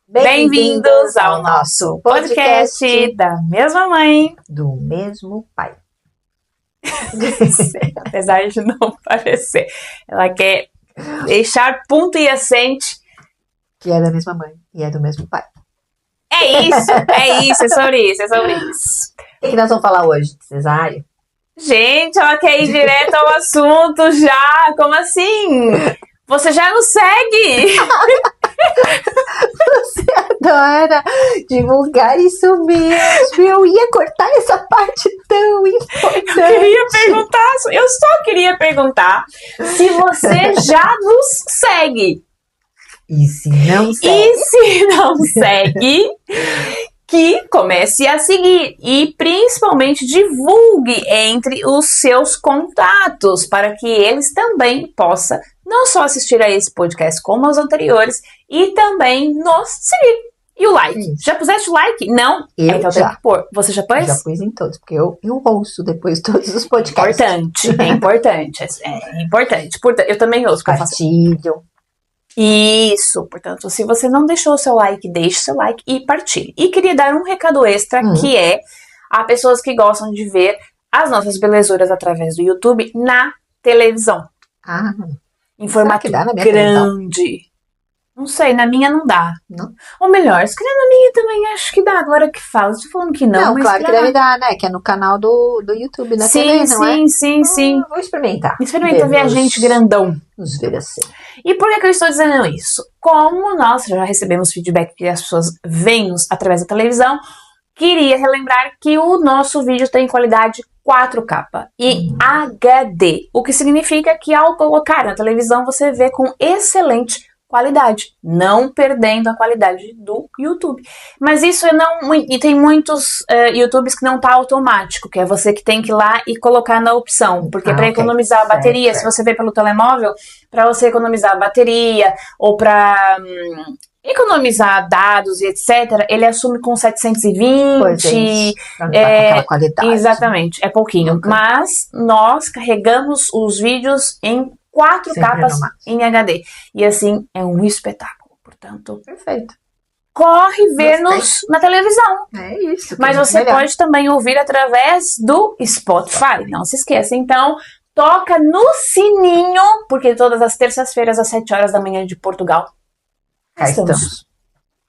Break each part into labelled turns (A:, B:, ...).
A: Bem-vindos ao nosso podcast da mesma mãe,
B: do mesmo pai.
A: Apesar de não parecer, ela quer deixar ponto e acente
B: que é da mesma mãe e é do mesmo pai.
A: É isso, é sobre isso.
B: O que nós vamos falar hoje? Cesárea?
A: Gente, ela quer ir direto ao assunto já, como assim? Você já nos segue!
B: Você adora divulgar isso mesmo. Eu ia cortar essa parte tão importante.
A: Eu só queria perguntar se você já nos segue.
B: E se não segue?
A: E se não segue, que comece a seguir. E principalmente divulgue entre os seus contatos, para que eles também possam não só assistir a esse podcast como aos anteriores, e também nos seguir. E o like? Isso. Já puseste o like? Não?
B: Eu
A: então
B: já.
A: Tem que pôr. Você já pôs?
B: Já pus em todos, porque eu ouço depois todos os podcasts.
A: É importante. Eu também ouço.
B: Compartilho.
A: Isso, portanto, se você não deixou o seu like, deixe seu like e partilhe. E queria dar um recado extra, que é a pessoas que gostam de ver as nossas belezuras através do YouTube na televisão. Em formato grande. Televisão? Não sei, na minha não dá.
B: Não?
A: Ou melhor, se calhar na minha também acho que dá, agora que fala. Estou falando que não, mas
B: claro que deve dar, né? Que é no canal do YouTube da TV, não é?
A: Sim.
B: Vou experimentar.
A: Experimenta ver a gente grandão.
B: Vamos ver assim.
A: E por que eu estou dizendo isso? Como nós já recebemos feedback que as pessoas veem-nos através da televisão, queria relembrar que o nosso vídeo tem qualidade 4K e HD, o que significa que ao colocar na televisão você vê com excelente qualidade, não perdendo a qualidade do YouTube. Mas isso e tem muitos YouTubes que não tá automático, que é você que tem que ir lá e colocar na opção, porque para economizar a bateria, se você vê pelo telemóvel, para você economizar a bateria ou para economizar dados e etc, ele assume com 720,
B: pra não tá com aquela qualidade.
A: Exatamente, é pouquinho, mas nós carregamos os vídeos em 4K em HD. E assim, é um espetáculo. Portanto,
B: perfeito.
A: Corre ver-nos na televisão.
B: É isso.
A: Mas você pode também ouvir através do Spotify. Não se esqueça. Então, toca no sininho, porque todas as terças-feiras, às 7 horas da manhã de Portugal, estamos.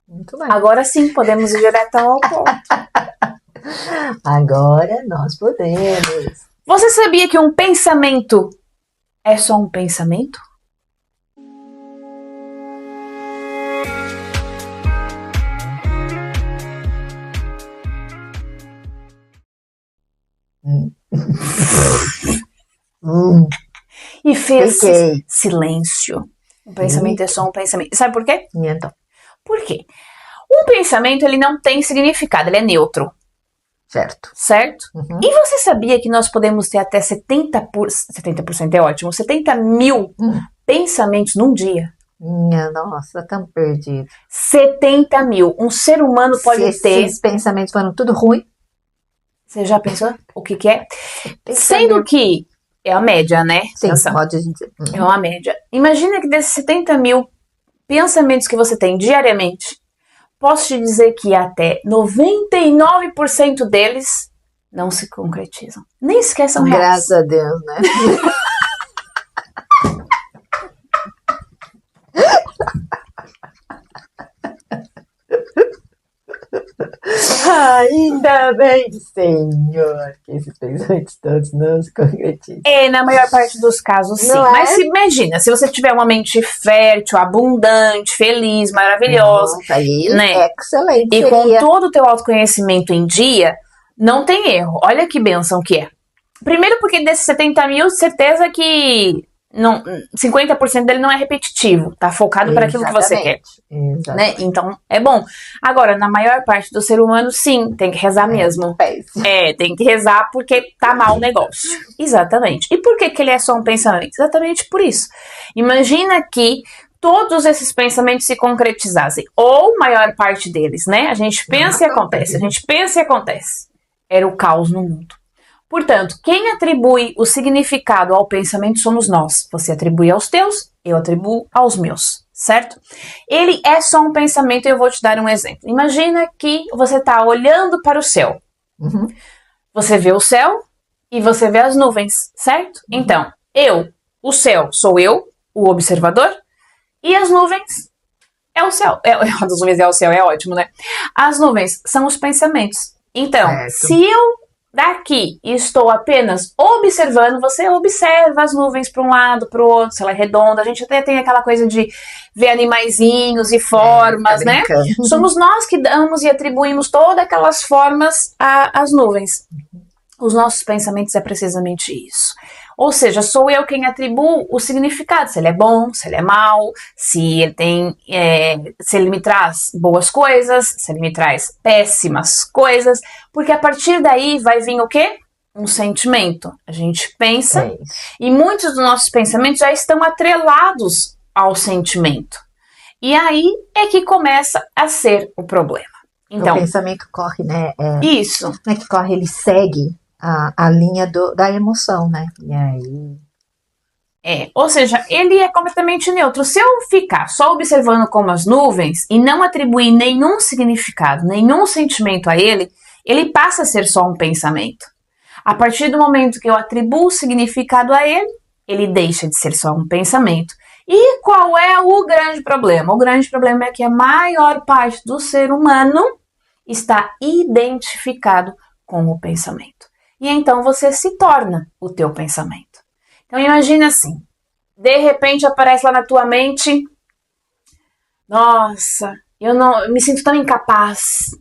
B: Muito bem.
A: Agora sim, podemos ir direto ao ponto.
B: Agora nós podemos.
A: Você sabia que um pensamento é só um pensamento? E fez silêncio. Um pensamento é só um pensamento. Sabe por quê?
B: Então.
A: Por quê? Um pensamento, ele não tem significado, ele é neutro. Certo? E você sabia que nós podemos ter até 70% é ótimo, 70 mil pensamentos num dia?
B: Minha nossa, tão perdido.
A: 70 mil. Um ser humano pode ter...
B: Se esses pensamentos foram tudo ruim.
A: Você já pensou o que é? Sendo que é a média, né?
B: Sim, pode dizer.
A: É uma média. Imagina que desses 70 mil pensamentos que você tem diariamente, posso te dizer que até 99% deles não se concretizam. Nem sequer são reais.
B: Graças a Deus, né? Ainda bem, Senhor, que esses pensamentos todos não se concretizam.
A: Na maior parte dos casos, sim. Mas imagina, se você tiver uma mente fértil, abundante, feliz, maravilhosa,
B: né? Excelente.
A: E com todo o teu autoconhecimento em dia, não tem erro. Olha que bênção que é. Primeiro porque desses 70 mil, certeza que 50% dele não é repetitivo, tá focado para aquilo que você quer. Né? Então, é bom. Agora, na maior parte do ser humano, sim, tem que rezar mesmo. Tem que rezar porque tá mal o negócio. Exatamente. E por que ele é só um pensamento? Exatamente por isso. Imagina que todos esses pensamentos se concretizassem, ou maior parte deles, né? A gente pensa e acontece. Era o caos no mundo. Portanto, quem atribui o significado ao pensamento somos nós. Você atribui aos teus, eu atribuo aos meus. certo? Ele é só um pensamento e eu vou te dar um exemplo. Imagina que você está olhando para o céu.
B: Uhum.
A: Você vê o céu e você vê as nuvens, certo? Então, o céu sou eu, o observador, e as nuvens é o céu. As nuvens é o céu, é ótimo, né? As nuvens são os pensamentos. Então, se eu daqui estou apenas observando, você observa as nuvens para um lado, para o outro, se ela é redonda. A gente até tem aquela coisa de ver animaizinhos e formas, né? Somos nós que damos e atribuímos todas aquelas formas às nuvens. Os nossos pensamentos é precisamente isso. Ou seja, sou eu quem atribuo o significado, se ele é bom, se ele é mau, se ele tem, se ele me traz boas coisas, se ele me traz péssimas coisas, porque a partir daí vai vir o quê? Um sentimento. A gente pensa e muitos dos nossos pensamentos já estão atrelados ao sentimento. E aí é que começa a ser o problema. Então,
B: o pensamento corre, né?
A: Isso.
B: Não é que corre, ele segue a linha da emoção, né? E aí...
A: ou seja, ele é completamente neutro. Se eu ficar só observando como as nuvens e não atribuir nenhum significado, nenhum sentimento a ele, ele passa a ser só um pensamento. A partir do momento que eu atribuo significado a ele, ele deixa de ser só um pensamento. E qual é o grande problema? O grande problema é que a maior parte do ser humano está identificado com o pensamento. E então você se torna o teu pensamento. Então imagina assim, de repente aparece lá na tua mente, nossa, eu me sinto tão incapaz,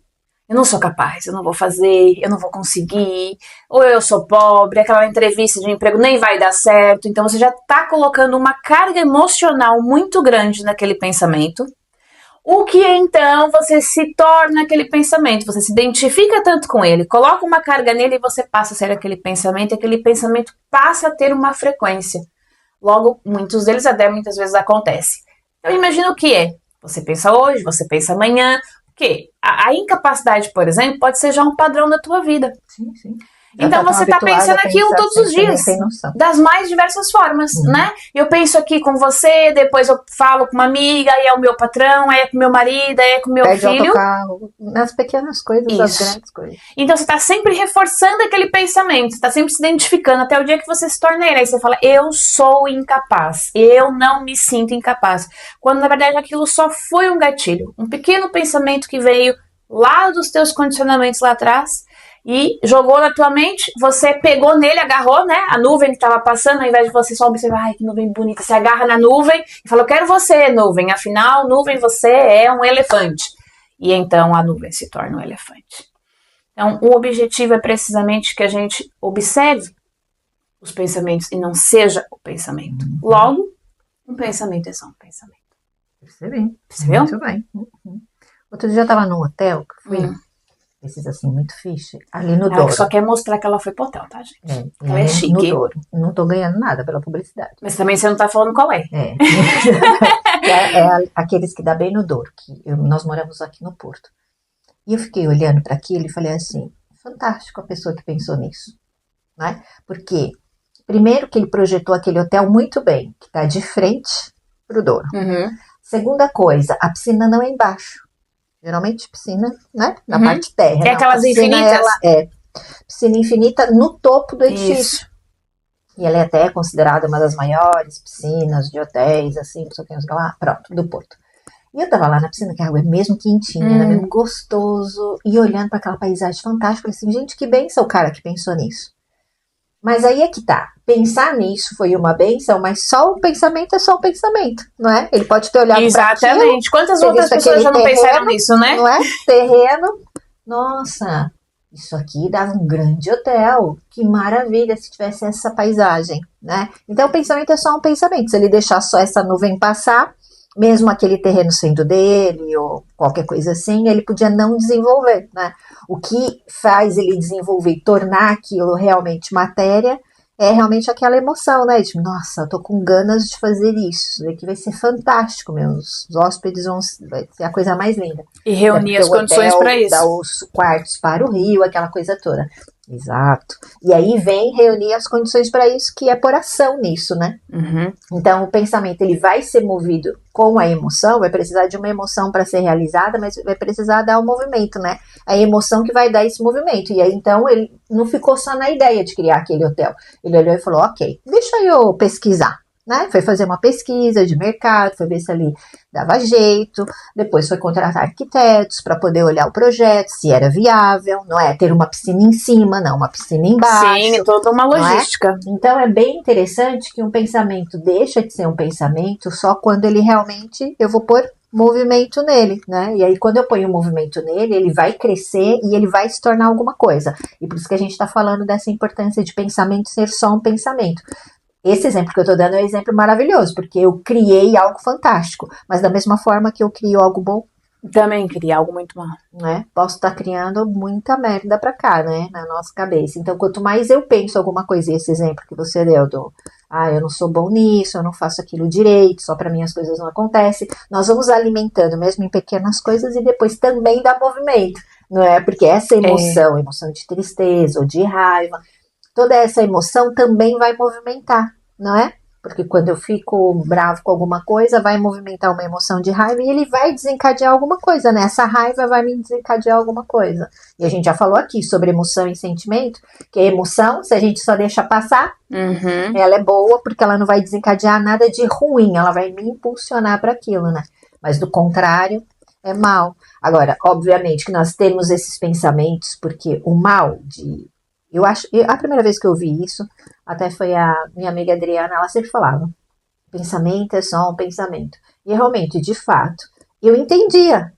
A: eu não sou capaz, eu não vou fazer, eu não vou conseguir, ou eu sou pobre, aquela entrevista de emprego nem vai dar certo. Então você já está colocando uma carga emocional muito grande naquele pensamento. O que então você se torna aquele pensamento, você se identifica tanto com ele, coloca uma carga nele e você passa a ser aquele pensamento, e aquele pensamento passa a ter uma frequência. Logo, muitos deles até muitas vezes acontece. Então imagina o que é. Você pensa hoje, você pensa amanhã, porque a incapacidade, por exemplo, pode ser já um padrão da tua vida.
B: Sim, sim.
A: Então você está pensando aquilo todos os dias, das mais diversas formas, né? Eu penso aqui com você, depois eu falo com uma amiga, aí é o meu patrão, aí é com meu marido, aí é com meu filho.
B: Autocarro, nas pequenas coisas, nas grandes coisas.
A: Então você está sempre reforçando aquele pensamento, está sempre se identificando até o dia que você se torna ele. Aí você fala, eu sou incapaz, eu não me sinto incapaz. Quando na verdade aquilo só foi um gatilho, um pequeno pensamento que veio lá dos teus condicionamentos lá atrás, e jogou na tua mente, você pegou nele, agarrou, né, a nuvem que estava passando, ao invés de você só observar, ai, que nuvem bonita, você agarra na nuvem e fala, eu quero você, nuvem, afinal, nuvem, você é um elefante. E então a nuvem se torna um elefante. Então, o objetivo é precisamente que a gente observe os pensamentos e não seja o pensamento. Logo, um pensamento é só um pensamento.
B: Percebeu? Muito bem. Outro dia eu estava num hotel, que fui... Esses assim, muito fixe. Ali no Douro.
A: Ela só quer mostrar que ela foi pro hotel, tá, gente? Ela é chique.
B: No Douro. Não tô ganhando nada pela publicidade.
A: Mas também você não tá falando qual é.
B: Aqueles que dá bem no Douro. Nós moramos aqui no Porto. E eu fiquei olhando para aquilo e falei assim, fantástico a pessoa que pensou nisso. Né? Porque, primeiro que ele projetou aquele hotel muito bem, que tá de frente pro Douro. Segunda coisa, a piscina não é embaixo. Geralmente piscina, né? Na parte terra.
A: É aquelas infinitas?
B: Piscina infinita no topo do edifício. E ela é até considerada uma das maiores piscinas de hotéis, assim, não sei o que lá, pronto, do Porto. E eu tava lá na piscina, que a água é mesmo quentinha, era mesmo gostoso, e olhando para aquela paisagem fantástica, falei assim, gente, que benção o cara que pensou nisso. Mas aí é que tá, pensar nisso foi uma benção, mas só o pensamento é só um pensamento, não é? Ele pode ter olhado para aquilo.
A: Exatamente. Quantas outras pessoas já não pensaram nisso, né?
B: Não é? Terreno. Nossa, isso aqui dava um grande hotel. Que maravilha se tivesse essa paisagem, né? Então o pensamento é só um pensamento. Se ele deixar só essa nuvem passar, mesmo aquele terreno sendo dele ou qualquer coisa assim, ele podia não desenvolver, né? O que faz ele desenvolver e tornar aquilo realmente matéria é realmente aquela emoção, né? Tipo, nossa, eu tô com ganas de fazer isso daqui vai ser fantástico, meus hóspedes vai ser a coisa mais linda.
A: E reunir as condições para isso.
B: Dar os quartos para o rio, aquela coisa toda. Exato. E aí vem reunir as condições para isso, que é pôr ação nisso, né?
A: Uhum.
B: Então, o pensamento ele vai ser movido com a emoção, vai precisar de uma emoção para ser realizada, mas vai precisar dar o movimento, né? A emoção que vai dar esse movimento. E aí, então, ele não ficou só na ideia de criar aquele hotel. Ele olhou e falou, ok, deixa eu pesquisar. Né? Foi fazer uma pesquisa de mercado, foi ver se ali dava jeito, depois foi contratar arquitetos para poder olhar o projeto, se era viável, não é ter uma piscina em cima, não, uma piscina embaixo.
A: Sim, toda uma logística.
B: Então é bem interessante que um pensamento deixa de ser um pensamento só quando ele realmente, eu vou pôr movimento nele, né? E aí quando eu ponho movimento nele, ele vai crescer e ele vai se tornar alguma coisa. E por isso que a gente está falando dessa importância de pensamento ser só um pensamento. Esse exemplo que eu estou dando é um exemplo maravilhoso, porque eu criei algo fantástico, mas da mesma forma que eu crio algo bom,
A: Também queria algo muito mal.
B: né? Posso estar criando muita merda pra cá, né? Na nossa cabeça. Então, quanto mais eu penso alguma coisa, e esse exemplo que você deu do eu não sou bom nisso, eu não faço aquilo direito, só pra mim as coisas não acontecem, nós vamos alimentando mesmo em pequenas coisas e depois também dá movimento, não é? Porque essa emoção, emoção de tristeza ou de raiva, toda essa emoção também vai movimentar, não é? Porque quando eu fico bravo com alguma coisa, vai movimentar uma emoção de raiva e ele vai desencadear alguma coisa, né? Essa raiva vai me desencadear alguma coisa. E a gente já falou aqui sobre emoção e sentimento, que a emoção, se a gente só deixa passar, ela é boa porque ela não vai desencadear nada de ruim, ela vai me impulsionar para aquilo, né? Mas do contrário, é mal. Agora, obviamente que nós temos esses pensamentos, porque o mal de... a primeira vez que eu vi isso, até foi a minha amiga Adriana, ela sempre falava, pensamento é só um pensamento. E realmente, de fato, eu entendia,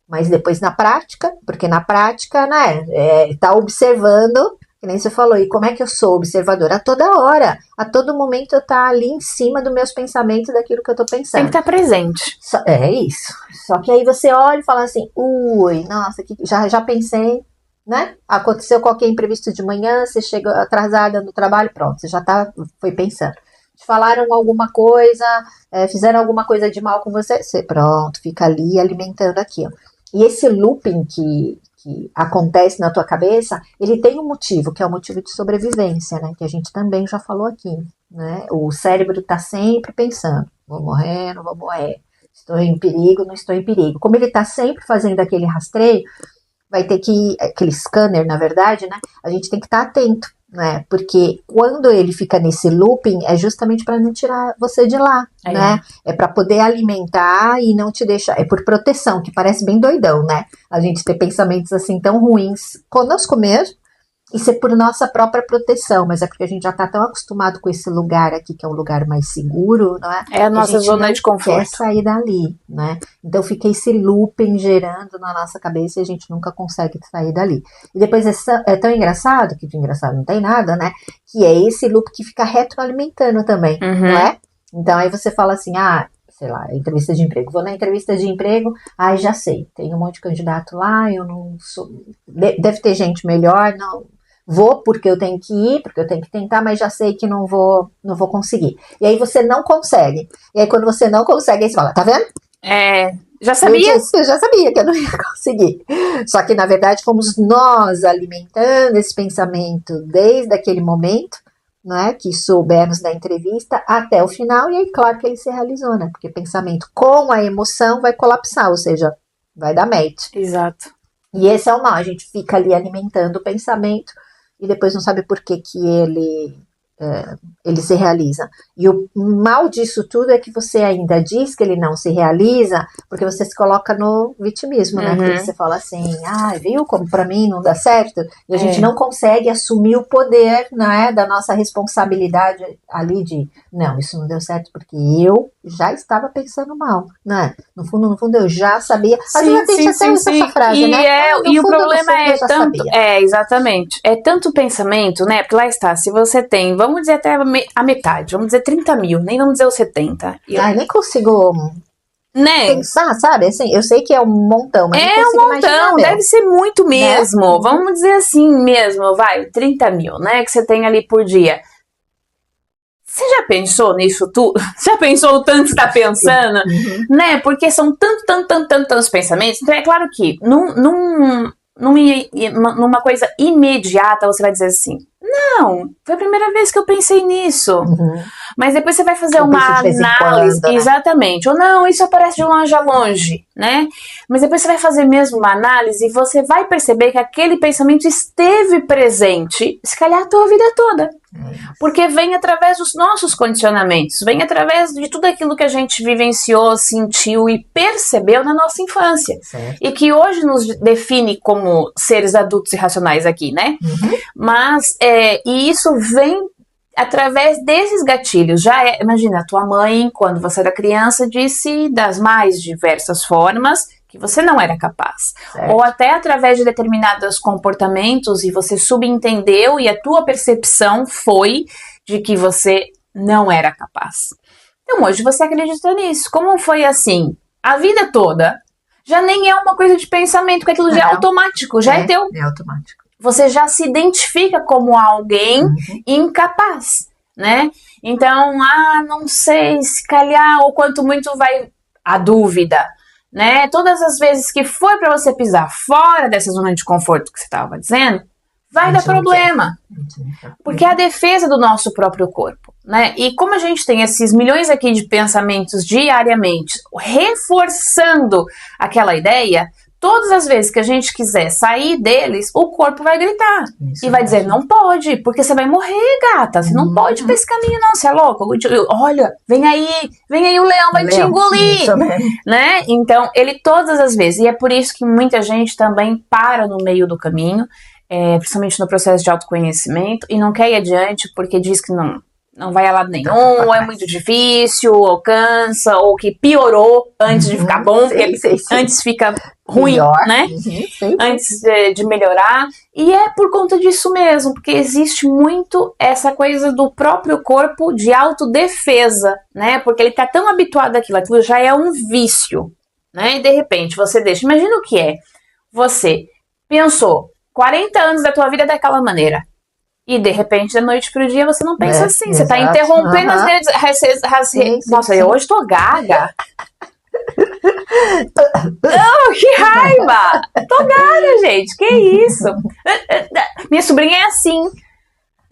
B: mas depois na prática, porque na prática, né, tá observando, que nem você falou, e como é que eu sou observadora? A toda hora, a todo momento eu tá ali em cima dos meus pensamentos, daquilo que eu tô pensando.
A: Tem que estar presente.
B: É isso. Só que aí você olha e fala assim, ui, nossa, já pensei, né? Aconteceu qualquer imprevisto de manhã, você chegou atrasada no trabalho, pronto, você já foi pensando. Te falaram alguma coisa, fizeram alguma coisa de mal com você, você pronto, fica ali alimentando aquilo. E esse looping que acontece na tua cabeça, ele tem um motivo, que é o motivo de sobrevivência, né? Que a gente também já falou aqui, né? O cérebro tá sempre pensando, vou morrer, não vou morrer, estou em perigo, não estou em perigo. Como ele tá sempre fazendo aquele rastreio, vai ter que, aquele scanner, na verdade, né? A gente tem que estar atento, né? Porque quando ele fica nesse looping, é justamente para não tirar você de lá, né? É para poder alimentar e não te deixar, é por proteção, que parece bem doidão, né? A gente ter pensamentos assim tão ruins conosco mesmo, isso é por nossa própria proteção, mas é porque a gente já está tão acostumado com esse lugar aqui, que é um lugar mais seguro, não é?
A: É a nossa zona de conforto.
B: Quer sair dali, né? Então fica esse looping gerando na nossa cabeça e a gente nunca consegue sair dali. E depois é tão engraçado, que de engraçado não tem nada, né? Que é esse loop que fica retroalimentando também, não é? Então aí você fala assim, sei lá, entrevista de emprego. Vou na entrevista de emprego, já sei, tem um monte de candidato lá, eu não sou... Deve ter gente melhor, não... Vou porque eu tenho que ir, porque eu tenho que tentar, mas já sei que não vou conseguir. E aí você não consegue. E aí quando você não consegue, aí você fala, tá vendo?
A: Já sabia?
B: Eu já sabia que eu não ia conseguir. Só que na verdade fomos nós alimentando esse pensamento desde aquele momento, né, que soubemos da entrevista até o final, e aí claro que ele se realizou, né? Porque pensamento com a emoção vai colapsar, ou seja, vai dar match.
A: Exato.
B: E esse é o mal, a gente fica ali alimentando o pensamento e depois não sabe por que ele se realiza. E o mal disso tudo é que você ainda diz que ele não se realiza porque você se coloca no vitimismo, né? Porque você fala assim, viu como pra mim não dá certo? E a gente não consegue assumir o poder, né, da nossa responsabilidade ali de, não, isso não deu certo porque eu já estava pensando mal, né? No fundo eu já sabia.
A: Sim,
B: essa frase,
A: e
B: né?
A: E o problema é tanto, exatamente, é tanto pensamento, né? Porque lá está, se você tem, vamos dizer até a metade, vamos dizer 30 mil, nem vamos dizer os 70.
B: Nem consigo pensar, sabe? Assim, eu sei que é um montão, mas não consigo imaginar,
A: deve ser muito mesmo, né? Vamos dizer assim mesmo, vai, 30 mil, né? Que você tem ali por dia. Você já pensou nisso tudo? Já pensou o tanto que está pensando? Né? Porque são tantos pensamentos. Então é claro que numa coisa imediata, você vai dizer assim, não, foi a primeira vez que eu pensei nisso. Mas depois você vai fazer uma análise,
B: quando, né?
A: Exatamente, ou não, isso aparece de longe a longe, né? Mas depois você vai fazer mesmo uma análise e você vai perceber que aquele pensamento esteve presente, se calhar a tua vida toda. Porque vem através dos nossos condicionamentos, vem através de tudo aquilo que a gente vivenciou, sentiu e percebeu na nossa infância.
B: Certo.
A: E que hoje nos define como seres adultos e racionais aqui, né? Mas, e isso vem através desses gatilhos. Imagina, a tua mãe, quando você era criança, disse das mais diversas formas que você não era capaz.
B: Certo.
A: Ou até através de determinados comportamentos e você subentendeu e a tua percepção foi de que você não era capaz. Então hoje você acredita nisso. Como foi assim? A vida toda já nem é uma coisa de pensamento, porque aquilo já é automático, já é teu.
B: É automático.
A: Você já se identifica como alguém incapaz, né? Então, não sei, se calhar, ou quanto muito vai a dúvida, né? Todas as vezes que for para você pisar fora dessa zona de conforto que você estava dizendo, vai dar problema. Porque é a defesa do nosso próprio corpo, né? E como a gente tem esses milhões aqui de pensamentos diariamente, reforçando aquela ideia, todas as vezes que a gente quiser sair deles, o corpo vai gritar.
B: Isso
A: e vai dizer, não pode, porque você vai morrer, gata. Você não pode ir pra esse caminho, não. Você é louco. Olha, vem aí o leão vai te engolir.
B: Isso,
A: né? Então, ele todas as vezes. E é por isso que muita gente também para no meio do caminho, principalmente no processo de autoconhecimento, e não quer ir adiante porque diz que não vai a lado nenhum, é muito difícil, ou cansa, ou que piorou antes de ficar bom, porque antes fica ruim, melhor, né? Antes de melhorar. E é por conta disso mesmo, porque existe muito essa coisa do próprio corpo de autodefesa, né? Porque ele tá tão habituado àquilo, aquilo já é um vício, né? E de repente você deixa. Imagina o que é. Você pensou 40 anos da tua vida daquela maneira. E de repente, da noite pro dia, você não pensa assim. Você tá interrompendo as redes. Nossa, eu hoje tô gaga. Oh, que raiva! Tô gaga, gente. Que isso? Minha sobrinha é assim.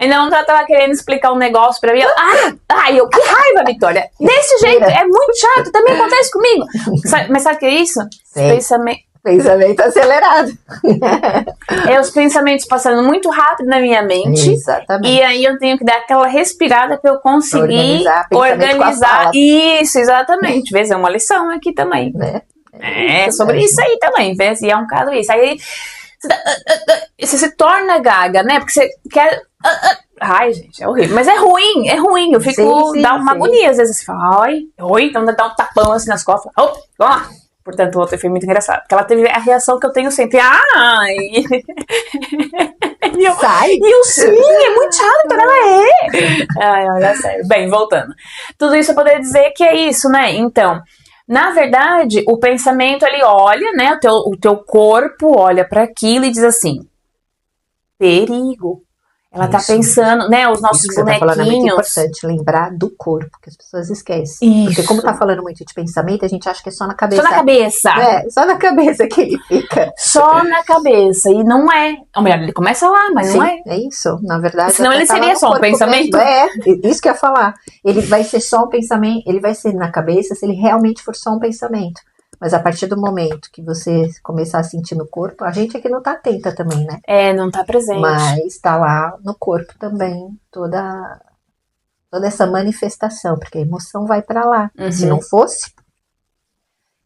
A: Ainda não tava querendo explicar um negócio pra mim. Que raiva, Vitória. Desse jeito, é muito chato. Também acontece comigo. Mas sabe o que é isso?
B: Pensamento acelerado.
A: Os pensamentos passando muito rápido na minha mente.
B: Exatamente.
A: E aí eu tenho que dar aquela respirada pra eu conseguir organizar. Isso, exatamente. Vê, é uma lição aqui também. É sobre isso aí também. Vê, e é um bocado isso. Aí você se torna gaga, né? Porque você quer. Ai, gente, é horrível. Mas é ruim. Eu fico. Dá uma agonia. Às vezes você fala, então dá um tapão assim nas costas. Vamos lá. Portanto, o outro foi muito engraçado. Porque ela teve a reação que eu tenho sempre. E eu sim, é muito chato, então ela é. Olha sério. Bem, voltando. Tudo isso eu poderia dizer que é isso, né? Então, na verdade, o pensamento, ele olha, né? O teu corpo olha para aquilo e diz assim, perigo. Ela tá pensando, né, os nossos bonequinhos. Tá falando, é muito
B: importante lembrar do corpo, que as pessoas esquecem. Isso. Porque como tá falando muito de pensamento, a gente acha que é só na cabeça.
A: Só na cabeça.
B: Só na cabeça que ele fica.
A: Só na cabeça, e não é. Ou melhor, ele começa lá, mas não é.
B: É isso, na verdade.
A: Senão ele seria só um pensamento.
B: Isso que eu ia falar. Ele vai ser só um pensamento, ele vai ser na cabeça se ele realmente for só um pensamento. Mas a partir do momento que você começar a sentir no corpo, a gente aqui não tá atenta também, né?
A: Não tá presente.
B: Mas tá lá no corpo também toda essa manifestação, porque a emoção vai pra lá. Se não fosse,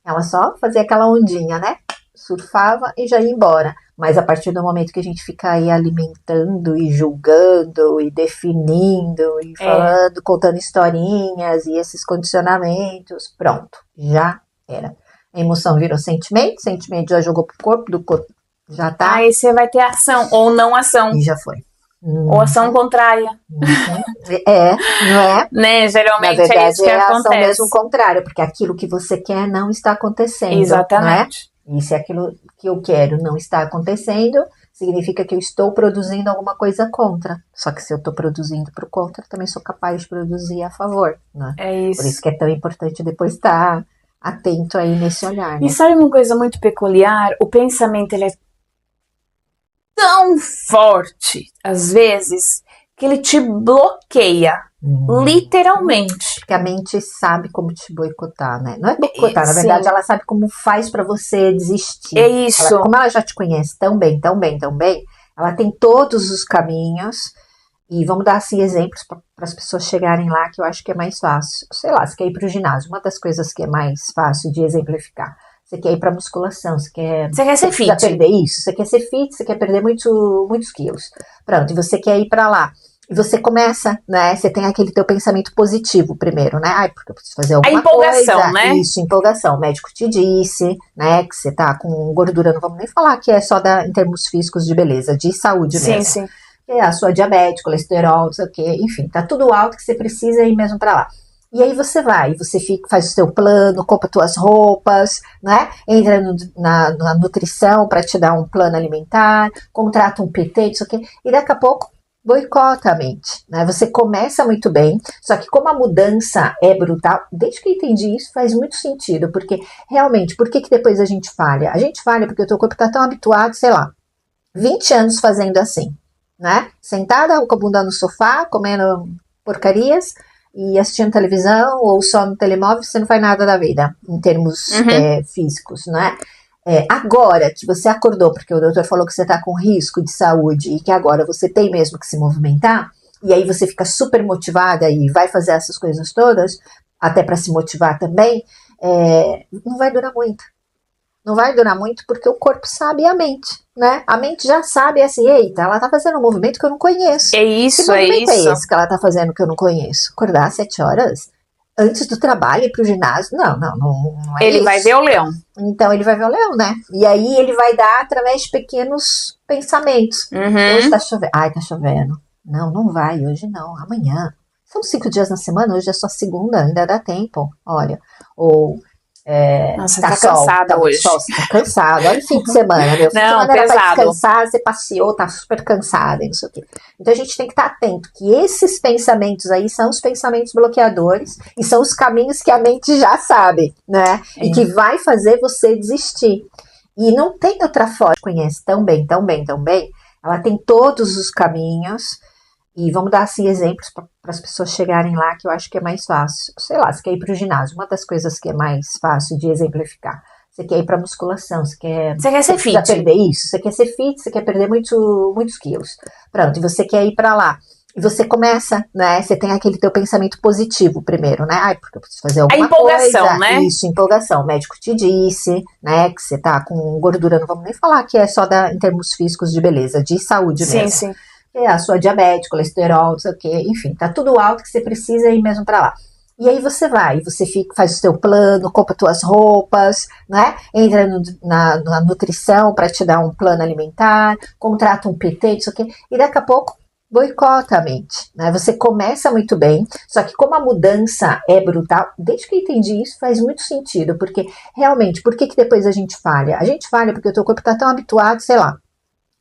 B: ela só fazia aquela ondinha, né? Surfava e já ia embora. Mas a partir do momento que a gente fica aí alimentando e julgando e definindo e falando, contando historinhas e esses condicionamentos, pronto, já era. A emoção virou sentimento já jogou pro corpo, do corpo já tá.
A: Aí você vai ter ação ou não ação.
B: E já foi.
A: Ou ação contrária.
B: Não é?
A: Né, geralmente
B: na verdade,
A: é isso que acontece.
B: A ação mesmo contrária, porque aquilo que você quer não está acontecendo.
A: Exatamente.
B: Não é? E se aquilo que eu quero não está acontecendo, significa que eu estou produzindo alguma coisa contra. Só que se eu estou produzindo pro contra, também sou capaz de produzir a favor. Né?
A: É isso.
B: Por isso que é tão importante depois estar atento aí nesse olhar, né?
A: E sabe uma coisa muito peculiar? O pensamento, ele é tão forte, às vezes, que ele te bloqueia, literalmente.
B: Porque a mente sabe como te boicotar, né? Não é boicotar, na
A: Sim.
B: verdade, ela sabe como faz pra você desistir.
A: É isso.
B: Como ela já te conhece tão bem, tão bem, tão bem, ela tem todos os caminhos. E vamos dar assim exemplos para as pessoas chegarem lá, que eu acho que é mais fácil. Sei lá, você quer ir para o ginásio, uma das coisas que é mais fácil de exemplificar. Você quer ir para musculação, você quer
A: ser fit.
B: perder isso, você quer ser fit, você quer perder muitos quilos. Pronto, e você quer ir para lá. E você começa, né? Você tem aquele teu pensamento positivo primeiro, né? Ai, porque eu preciso fazer alguma coisa.
A: A empolgação, né?
B: Isso, empolgação. O médico te disse, né? Que você tá com gordura, não vamos nem falar que é só em termos físicos de beleza, de saúde mesmo.
A: Sim.
B: A sua diabetes, colesterol, não sei o quê, enfim, tá tudo alto que você precisa ir mesmo para lá. E aí você vai, você faz o seu plano, compra tuas roupas, né? Entra na nutrição para te dar um plano alimentar, contrata um PT, não sei o quê, e daqui a pouco boicota a mente, né? Você começa muito bem, só que como a mudança é brutal, desde que eu entendi isso faz muito sentido, porque realmente, por que depois a gente falha? A gente falha porque o teu corpo tá tão habituado, sei lá, 20 anos fazendo assim, né? Sentada com a bunda no sofá, comendo porcarias e assistindo televisão ou só no telemóvel, você não faz nada da vida, em termos físicos, né? Agora que você acordou, porque o doutor falou que você está com risco de saúde e que agora você tem mesmo que se movimentar, e aí você fica super motivada e vai fazer essas coisas todas, até para se motivar também, não vai durar muito. Não vai durar muito porque o corpo sabe e a mente, né? A mente já sabe assim, eita, ela tá fazendo um movimento que eu não conheço.
A: É isso,
B: que movimento é esse que ela tá fazendo que eu não conheço? Acordar às 7 horas? Antes do trabalho, ir pro ginásio? Não é
A: ele
B: isso.
A: vai ver o leão.
B: Então ele vai ver o leão, né? E aí ele vai dar através de pequenos pensamentos. Hoje tá chovendo. Ai, tá chovendo. Não vai, hoje não, amanhã. São 5 dias na semana, hoje é só segunda, ainda dá tempo. Olha, ou...
A: Nossa,
B: tá
A: cansada hoje.
B: Você tá cansado. Olha o fim de semana, meu. Fim de semana era pra descansar, você passeou, tá super cansada, não sei o quê. Então a gente tem que estar atento que esses pensamentos aí são os pensamentos bloqueadores e são os caminhos que a mente já sabe, né? E que vai fazer você desistir. E não tem outra forma. Conhece tão bem, tão bem, tão bem. Ela tem todos os caminhos. E vamos dar assim exemplos para as pessoas chegarem lá, que eu acho que é mais fácil. Sei lá, você quer ir para o ginásio, uma das coisas que é mais fácil de exemplificar. Você quer ir para musculação, você quer
A: ser fit.
B: Você perder isso, você quer ser fit, você quer perder muitos quilos. Pronto, e você quer ir para lá. E você começa, né? Você tem aquele teu pensamento positivo primeiro, né? Ai, porque eu preciso fazer alguma coisa.
A: A empolgação, né?
B: Isso, empolgação. O médico te disse, né? Que você tá com gordura, não vamos nem falar que é só em termos físicos de beleza, de saúde mesmo.
A: Sim.
B: A sua diabetes, colesterol, não sei o quê, enfim, tá tudo alto que você precisa ir mesmo para lá. E aí você vai, você faz o seu plano, compra tuas roupas, né? Entra na nutrição para te dar um plano alimentar, contrata um PT, não sei o quê, e daqui a pouco boicota a mente, né? Você começa muito bem, só que como a mudança é brutal, desde que eu entendi isso faz muito sentido, porque realmente, por que depois a gente falha? A gente falha porque o teu corpo tá tão habituado, sei lá,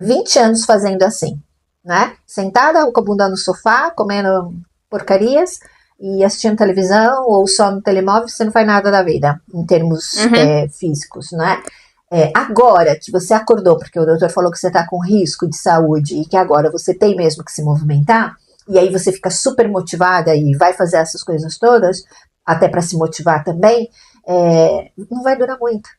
B: 20 anos fazendo assim, né? Sentada com a bunda no sofá, comendo porcarias e assistindo televisão ou só no telemóvel, você não faz nada da vida, em termos físicos, né? Agora que você acordou, porque o doutor falou que você tá com risco de saúde e que agora você tem mesmo que se movimentar, e aí você fica super motivada e vai fazer essas coisas todas, até para se motivar também, não vai durar muito.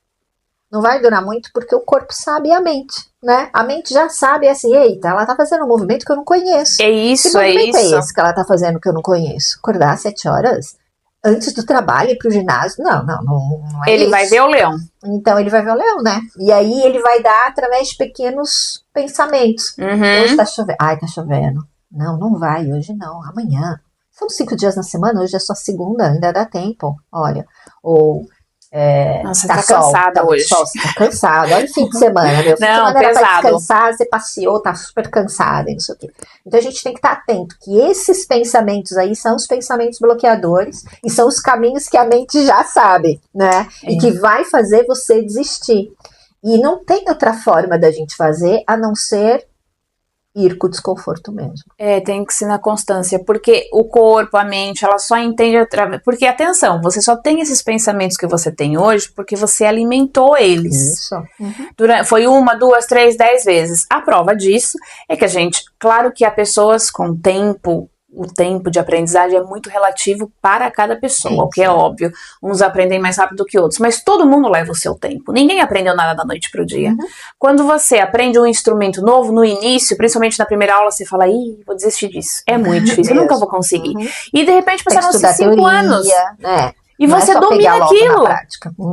B: Não vai durar muito porque o corpo sabe e a mente, né? A mente já sabe assim, eita, ela tá fazendo um movimento que eu não conheço.
A: É isso.
B: Que movimento é esse que ela tá fazendo que eu não conheço? Acordar às 7 horas? Antes do trabalho, ir pro ginásio? Não é
A: ele
B: isso.
A: vai ver o leão.
B: Então ele vai ver o leão, né? E aí ele vai dar através de pequenos pensamentos. Hoje tá chovendo. Ai, tá chovendo. Não vai, hoje não, amanhã. São 5 dias na semana, hoje é só segunda, ainda dá tempo. Olha, ou...
A: Nossa, tá cansada hoje.
B: Você tá cansado. Olha o fim de semana, meu. Fim de semana era pra descansar, você passeou, tá super cansada, não sei o quê. Então a gente tem que estar atento que esses pensamentos aí são os pensamentos bloqueadores e são os caminhos que a mente já sabe, né? E que vai fazer você desistir. E não tem outra forma da gente fazer a não ser ir com o desconforto mesmo.
A: Tem que ser na constância, porque o corpo, a mente, ela só entende através... Porque, atenção, você só tem esses pensamentos que você tem hoje porque você alimentou eles.
B: Isso.
A: Foi 1, 2, 3, 10 vezes. A prova disso é que a gente... Claro que há pessoas com tempo... O tempo de aprendizagem é muito relativo para cada pessoa, o que é óbvio. Uns aprendem mais rápido que outros, mas todo mundo leva o seu tempo. Ninguém aprendeu nada da noite para o dia. Quando você aprende um instrumento novo, no início, principalmente na primeira aula, você fala, vou desistir disso. É muito difícil, eu nunca vou conseguir. E de repente passaram 5 anos.
B: Né?
A: E você domina aquilo,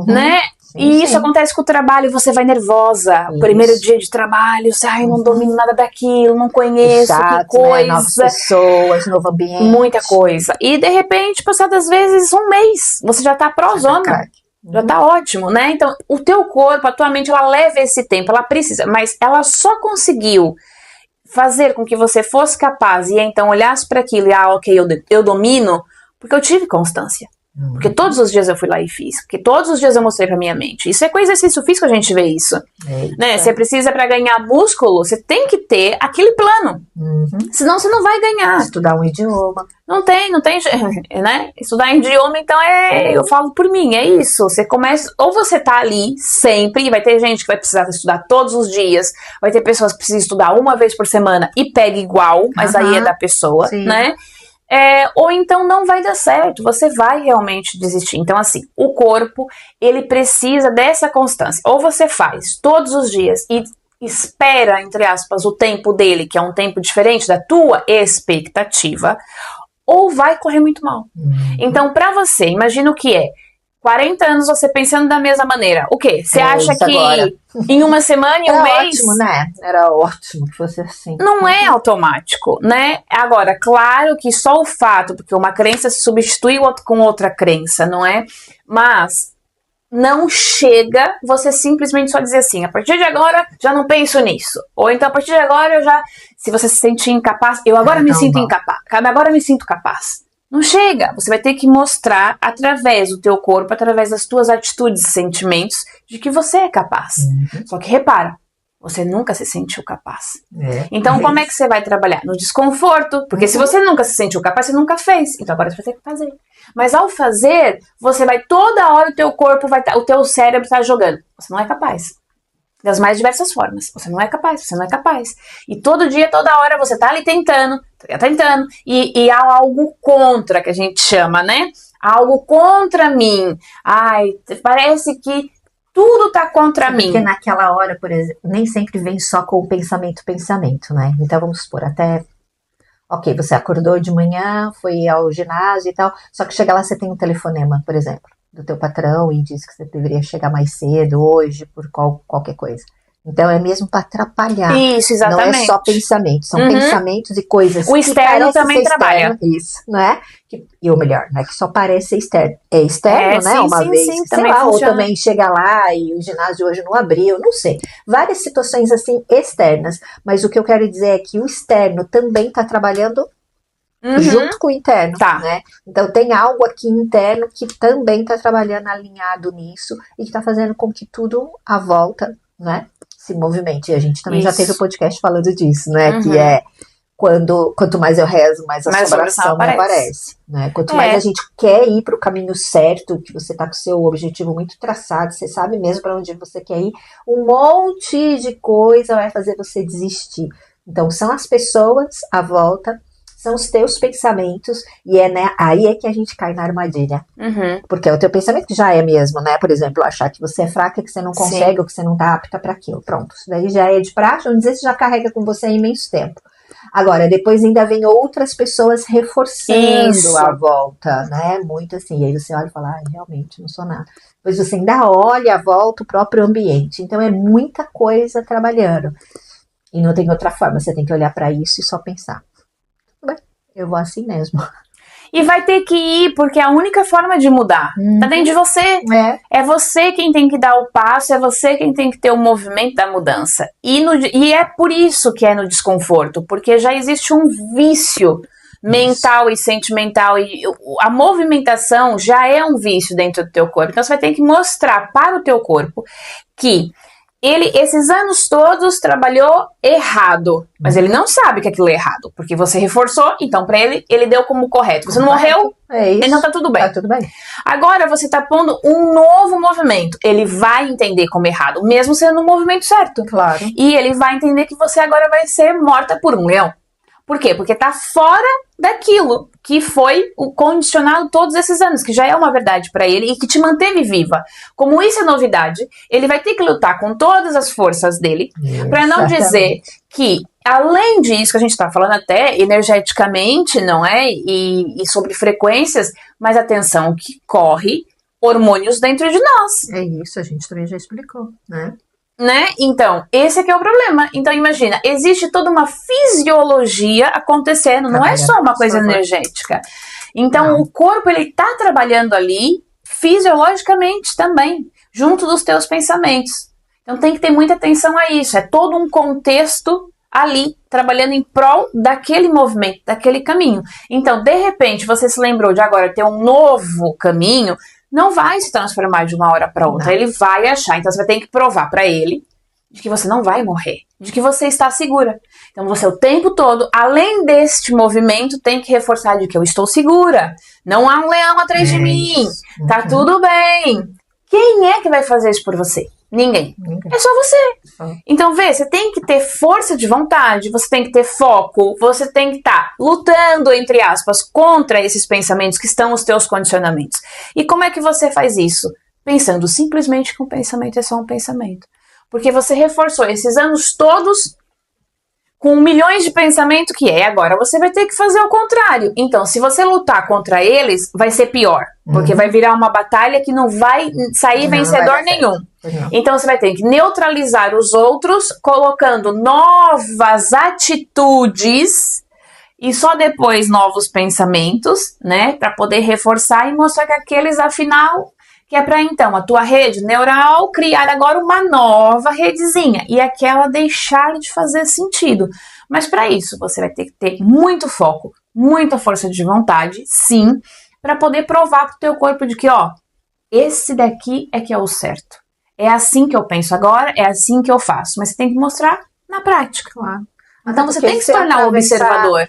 A: né?
B: Sim,
A: e isso acontece com o trabalho, você vai nervosa. Isso. Primeiro dia de trabalho, você, não domino nada daquilo, não conheço,
B: chato,
A: que coisa.
B: Né? Novas pessoas, novo ambiente.
A: Muita coisa. E de repente, passadas vezes, 1 mês, você já tá pró-zona. Já tá ótimo, né? Então, o teu corpo, a tua mente, ela leva esse tempo, ela precisa, mas ela só conseguiu fazer com que você fosse capaz e então olhasse para aquilo e, ok, eu domino, porque eu tive constância. Porque todos os dias eu fui lá e fiz. Porque todos os dias eu mostrei pra minha mente. Isso é com exercício físico a gente vê isso. Né? Você precisa, pra ganhar músculo, você tem que ter aquele plano. Senão você não vai ganhar.
B: Estudar um idioma.
A: Não tem, né? Estudar idioma, então eu falo por mim, é isso. Você começa, ou você tá ali sempre, e vai ter gente que vai precisar estudar todos os dias, vai ter pessoas que precisam estudar 1 vez por semana e pega igual, mas aí é da pessoa, né? Ou então não vai dar certo, você vai realmente desistir. Então assim, o corpo, ele precisa dessa constância. Ou você faz todos os dias e espera, entre aspas, o tempo dele, que é um tempo diferente da tua expectativa, ou vai correr muito mal. Então pra você, imagina o que é 40 anos você pensando da mesma maneira. O quê? Você acha que agora, em 1 semana, em 1 mês...
B: Ótimo, né? Era ótimo que fosse assim.
A: Não é automático, né? Agora, claro que só o fato, porque uma crença se substitui com outra crença, não é? Mas não chega você simplesmente só dizer assim, a partir de agora já não penso nisso. Ou então a partir de agora eu já... Se você se sentir incapaz, eu agora me sinto incapaz. Agora eu me sinto capaz. Não chega, você vai ter que mostrar através do teu corpo, através das tuas atitudes e sentimentos, de que você é capaz. Só que repara, você nunca se sentiu capaz. Então como é que você vai trabalhar? No desconforto, porque se você nunca se sentiu capaz, você nunca fez. Então agora você vai ter que fazer. Mas ao fazer, você vai toda hora, o teu corpo o teu cérebro está jogando. Você não é capaz. Das mais diversas formas. Você não é capaz, você não é capaz. E todo dia, toda hora, você tá ali tentando, e há algo contra, que a gente chama, né? Algo contra mim. Ai, parece que tudo tá contra mim.
B: Porque naquela hora, por exemplo, nem sempre vem só com o pensamento, né? Então vamos supor, até... Ok, você acordou de manhã, foi ao ginásio e tal, só que chega lá, você tem um telefonema, por exemplo, do teu patrão e diz que você deveria chegar mais cedo hoje por qualquer coisa. Então é mesmo para atrapalhar.
A: Isso, exatamente.
B: Não é só pensamentos, são pensamentos e coisas.
A: O externo também trabalha.
B: Isso, não é? E o melhor, não é que só parece externo. É externo, né?
A: Sim,
B: uma vez.
A: Sim,
B: sei lá, ou também chega lá e o ginásio hoje não abriu, não sei. Várias situações assim externas. Mas o que eu quero dizer é que o externo também está trabalhando junto com o interno, né? Então tem algo aqui interno que também está trabalhando alinhado nisso e que está fazendo com que tudo à volta, né, se movimente. E a gente também já teve o podcast falando disso, né? Que é quanto mais eu rezo, mais a assombração aparece, né? Quanto mais a gente quer ir para o caminho certo, que você tá com o seu objetivo muito traçado, você sabe mesmo para onde você quer ir, um monte de coisa vai fazer você desistir. Então são as pessoas à volta, são os teus pensamentos, e aí é que a gente cai na armadilha. Porque é o teu pensamento que já é mesmo, né? Por exemplo, achar que você é fraca, que você não consegue, ou que você não tá apta para aquilo. Pronto, isso daí já é de praxe, vamos dizer, você já carrega com você há imenso tempo. Agora, depois ainda vem outras pessoas reforçando a volta, né? Muito assim, e aí você olha e fala, realmente, não sou nada. Depois você ainda olha a volta, o próprio ambiente. Então é muita coisa trabalhando. E não tem outra forma, você tem que olhar para isso e só pensar. Eu vou assim mesmo.
A: E vai ter que ir, porque é a única forma de mudar. Tá dentro de você. É você quem tem que dar o passo, é você quem tem que ter o movimento da mudança. E é por isso que é no desconforto, porque já existe um vício mental e sentimental, e a movimentação já é um vício dentro do teu corpo. Então você vai ter que mostrar para o teu corpo que Ele, esses anos todos, trabalhou errado. Mas ele não sabe que aquilo é errado. Porque você reforçou, então pra ele, ele deu como correto. Você não morreu, então tá tudo bem.
B: Tá tudo bem.
A: Agora você tá pondo um novo movimento. Ele vai entender como errado, mesmo sendo um movimento certo.
B: Claro.
A: E ele vai entender que você agora vai ser morta por um leão. Por quê? Porque tá fora daquilo que foi o condicionado todos esses anos, que já é uma verdade pra ele e que te manteve viva. Como isso é novidade, ele vai ter que lutar com todas as forças dele pra não dizer que, além disso que a gente tá falando até energeticamente, não é? E sobre frequências, mas atenção que corre hormônios dentro de nós.
B: É isso, a gente também já explicou, né?
A: Né? Então, esse aqui é o problema. Então, imagina, existe toda uma fisiologia acontecendo, não é só uma coisa energética. Então, o corpo, ele tá trabalhando ali fisiologicamente também, junto dos teus pensamentos. Então, tem que ter muita atenção a isso. É todo um contexto ali, trabalhando em prol daquele movimento, daquele caminho. Então, de repente, você se lembrou de agora ter um novo caminho, não vai se transformar de uma hora para outra. Não. Ele vai achar. Então você vai ter que provar para ele de que você não vai morrer, de que você está segura. Então você o tempo todo, além deste movimento, tem que reforçar de que eu estou segura. Não há um leão atrás de mim. Tá tudo bem. Quem é que vai fazer isso por você? Ninguém. É só você. Então, vê, você tem que ter força de vontade, você tem que ter foco, você tem que estar lutando, entre aspas, contra esses pensamentos que estão os teus condicionamentos. E como é que você faz isso? Pensando simplesmente que um pensamento é só um pensamento. Porque você reforçou esses anos todos com milhões de pensamentos que é, agora você vai ter que fazer o contrário. Então, se você lutar contra eles, vai ser pior. Porque vai virar uma batalha que não vai sair vencedor nenhum. Então, você vai ter que neutralizar os outros, colocando novas atitudes e só depois novos pensamentos, né? Para poder reforçar e mostrar que aqueles, afinal, que é para então a tua rede neural criar agora uma nova redezinha e aquela deixar de fazer sentido. Mas para isso você vai ter que ter muito foco, muita força de vontade, sim, para poder provar pro teu corpo de que, ó, esse daqui é que é o certo. É assim que eu penso agora, é assim que eu faço. Mas você tem que mostrar na prática.
B: Claro.
A: Então você tem que se tornar um observador.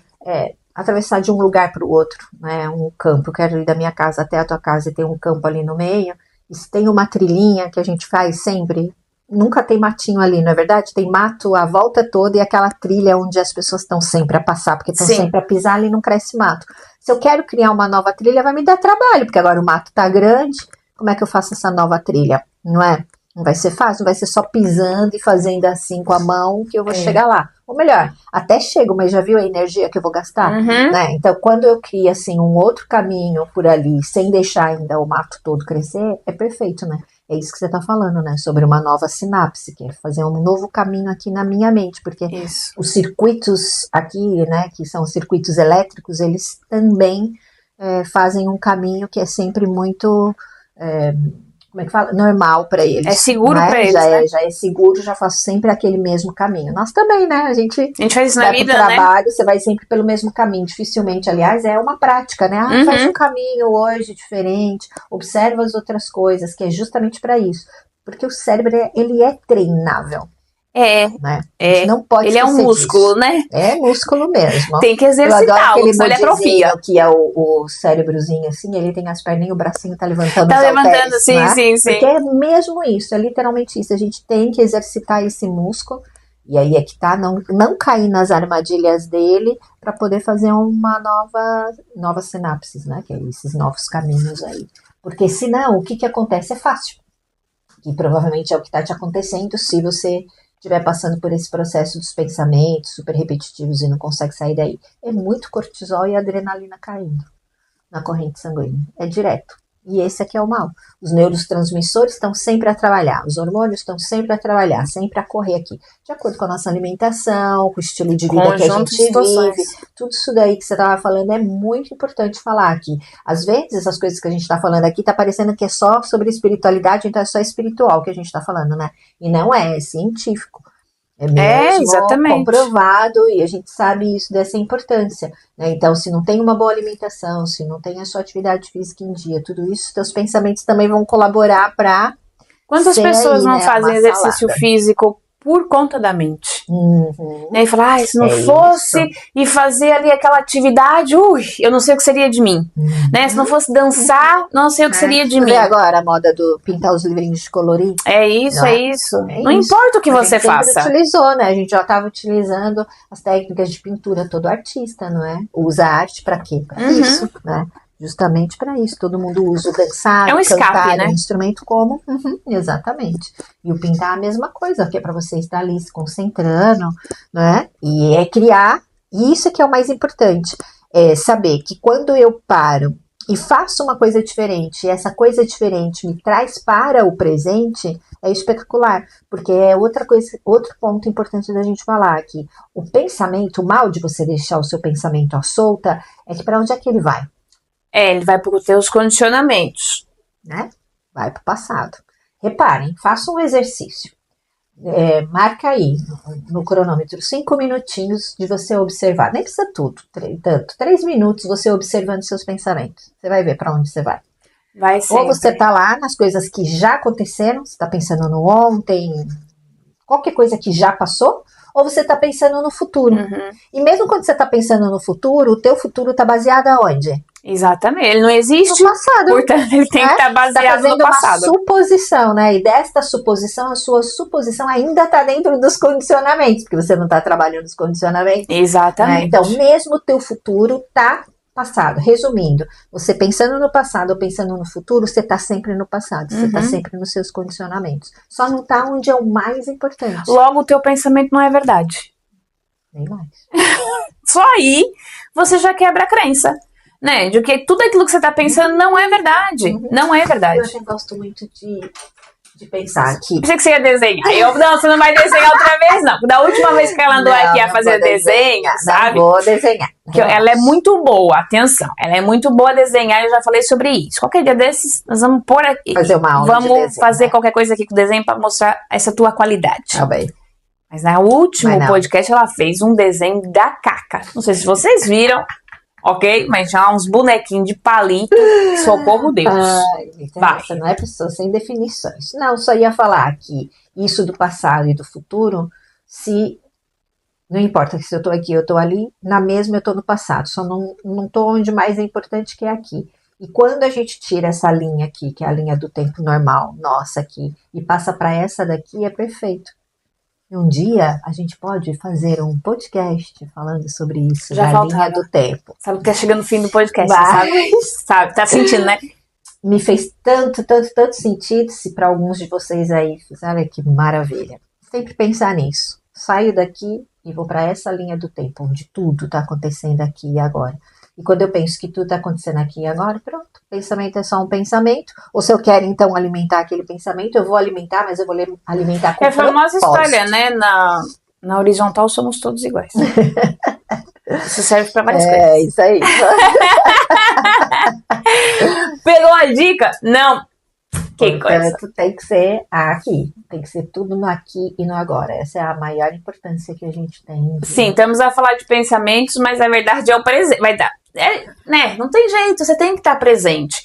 B: Atravessar de um lugar para o outro, né? Um campo, eu quero ir da minha casa até a tua casa e tem um campo ali no meio, e se tem uma trilhinha que a gente faz sempre, nunca tem matinho ali, não é verdade? Tem mato a volta toda e aquela trilha onde as pessoas estão sempre a passar, porque estão sempre a pisar, ali não cresce mato. Se eu quero criar uma nova trilha, vai me dar trabalho, porque agora o mato tá grande, como é que eu faço essa nova trilha? Não é? Não vai ser fácil, não vai ser só pisando e fazendo assim com a mão que eu vou chegar lá. Ou melhor, até chego, mas já viu a energia que eu vou gastar? Né? Então, quando eu crio assim um outro caminho por ali, sem deixar ainda o mato todo crescer, é perfeito, né? É isso que você está falando, né? Sobre uma nova sinapse, que é fazer um novo caminho aqui na minha mente, porque os circuitos aqui, né, que são circuitos elétricos, eles também fazem um caminho que é sempre muito... como é que fala? Normal para eles.
A: É seguro para eles,
B: já
A: né?
B: Já é seguro, já faço sempre aquele mesmo caminho. Nós também, né? A gente
A: faz isso na vida,
B: né? Trabalho, você vai sempre pelo mesmo caminho. Dificilmente, aliás, é uma prática, né? Faz um caminho hoje diferente, observa as outras coisas, que é justamente para isso. Porque o cérebro, ele é treinável. Né? Não pode
A: ele é um músculo,
B: disso.
A: né?
B: É músculo mesmo.
A: Tem que exercitá-lo, senão ele atrofia.
B: Que é o cérebrozinho assim, ele tem as perninhas, o bracinho tá levantando.
A: Tá levantando,
B: halteres, né?
A: sim.
B: Porque é mesmo isso, é literalmente isso. A gente tem que exercitar esse músculo, e aí é que tá, não cair nas armadilhas dele, para poder fazer uma nova sinapses, né? Que é esses novos caminhos aí. Porque senão, o que acontece? É fácil. E provavelmente é o que tá te acontecendo se você estiver passando por esse processo dos pensamentos super repetitivos e não consegue sair daí. É muito cortisol e adrenalina caindo na corrente sanguínea. É direto. E esse aqui é o mal. Os neurotransmissores estão sempre a trabalhar, os hormônios estão sempre a trabalhar, sempre a correr aqui. De acordo com a nossa alimentação, com o estilo de vida que a gente vive, tudo isso daí que você estava falando é muito importante falar aqui. Às vezes, essas coisas que a gente está falando aqui tá parecendo que é só sobre espiritualidade, então é só espiritual que a gente está falando, né? E não é científico. É mesmo
A: exatamente.
B: Comprovado, e a gente sabe isso dessa importância, né? Então, se não tem uma boa alimentação, se não tem a sua atividade física em dia, tudo isso, seus pensamentos também vão colaborar para
A: Quantas
B: ser
A: pessoas
B: aí,
A: não
B: né,
A: fazem
B: uma
A: exercício
B: salada.
A: físico por conta da mente?
B: Uhum.
A: Né? E falar, se não
B: É
A: fosse
B: isso.
A: e fazer ali aquela atividade, eu não sei o que seria de mim. Né? Se não fosse dançar, não sei o que seria de
B: Você vê
A: mim.
B: agora a moda do pintar os livrinhos de colorir?
A: É isso,
B: Não
A: é
B: é?
A: isso.
B: É
A: Não
B: isso.
A: importa o que
B: A
A: você
B: gente sempre
A: faça.
B: utilizou, né? A gente já estava utilizando as técnicas de pintura, todo artista, não é? Usa a arte para quê? Para isso, né? Justamente para isso. Todo mundo usa o dançar,
A: É um escape,
B: cantar,
A: né?
B: um instrumento como. Exatamente. E o pintar é a mesma coisa, que é para você estar ali se concentrando, né? E é criar. E isso que é o mais importante. É saber que quando eu paro e faço uma coisa diferente, e essa coisa diferente me traz para o presente, é espetacular, porque é outra coisa, outro ponto importante da gente falar aqui. O pensamento, o mal de você deixar o seu pensamento à solta, é que para onde é que ele vai?
A: Ele vai para os teus condicionamentos.
B: Né? Vai para o passado. Reparem, faça um exercício. Marca aí no cronômetro 5 minutinhos de você observar. Nem precisa tudo, tanto. 3 minutos você observando seus pensamentos. Você vai ver para onde você vai.
A: Vai sempre.
B: Ou você tá lá nas coisas que já aconteceram, você tá pensando no ontem, qualquer coisa que já passou, ou você tá pensando no futuro. E mesmo quando você tá pensando no futuro, o teu futuro tá baseado aonde?
A: Exatamente. Ele não existe,
B: No passado.
A: portanto ele tem que estar
B: Você tá
A: baseado
B: fazendo
A: no passado.
B: uma suposição, né? E desta suposição, a sua suposição ainda tá dentro dos condicionamentos, porque você não tá trabalhando os condicionamentos.
A: Exatamente.
B: Né? Então, mesmo o teu futuro tá passado. Resumindo, você pensando no passado ou pensando no futuro, você tá sempre no passado, você tá sempre nos seus condicionamentos. Só não tá onde é o mais importante.
A: Logo, o teu pensamento não é verdade.
B: Nem mais.
A: Só aí você já quebra a crença, né? De que tudo aquilo que você tá pensando não é verdade. Não é
B: Eu
A: verdade.
B: até gosto muito de pensar aqui.
A: Pensei que você ia desenhar. Não, você não vai desenhar outra vez, não. Da última vez que ela andou aqui a fazer desenho, sabe?
B: Não vou desenhar.
A: Que ela é muito boa, atenção. Ela é muito boa a desenhar, eu já falei sobre isso. Qualquer dia desses, nós vamos pôr aqui.
B: Fazer uma aula
A: vamos
B: de desenho,
A: fazer
B: né?
A: qualquer coisa aqui com o desenho para mostrar essa tua qualidade.
B: Tá bem.
A: Mas no último podcast ela fez um desenho da Caca. Não sei se vocês viram, ok? Mas já uns bonequinhos de palito. Socorro Deus.
B: Vai. Essa não é pessoa sem definições. Não, só ia falar que isso do passado e do futuro, se não importa se eu tô aqui ou eu tô ali, na mesma eu tô no passado. Só não tô onde mais é importante, que é aqui. E quando a gente tira essa linha aqui, que é a linha do tempo normal, nossa aqui, e passa para essa daqui, é perfeito. E um dia a gente pode fazer um podcast falando sobre isso,
A: Já
B: da
A: faltava.
B: linha do tempo.
A: Sabe que tá chegando o fim do podcast,
B: Mas
A: sabe? Tá sentindo, né?
B: me fez tanto sentido. Se para alguns de vocês aí, olha que maravilha. Sempre pensar nisso. Saio daqui e vou para essa linha do tempo, onde tudo está acontecendo aqui e agora. E quando eu penso que tudo está acontecendo aqui e agora, pronto. Pensamento é só um pensamento. Ou se eu quero, então, alimentar aquele pensamento, eu vou alimentar, mas eu vou alimentar com
A: É a famosa
B: propósito.
A: história, né? Na horizontal somos todos iguais. Isso serve pra várias coisas.
B: É, isso aí.
A: Pegou a dica? Não. Que coisa.
B: Portanto, tem que ser aqui. Tem que ser tudo no aqui e no agora. Essa é a maior importância que a gente tem.
A: Sim, estamos a falar de pensamentos, mas a verdade é o presente. Vai dar. Né? Não tem jeito, você tem que estar presente.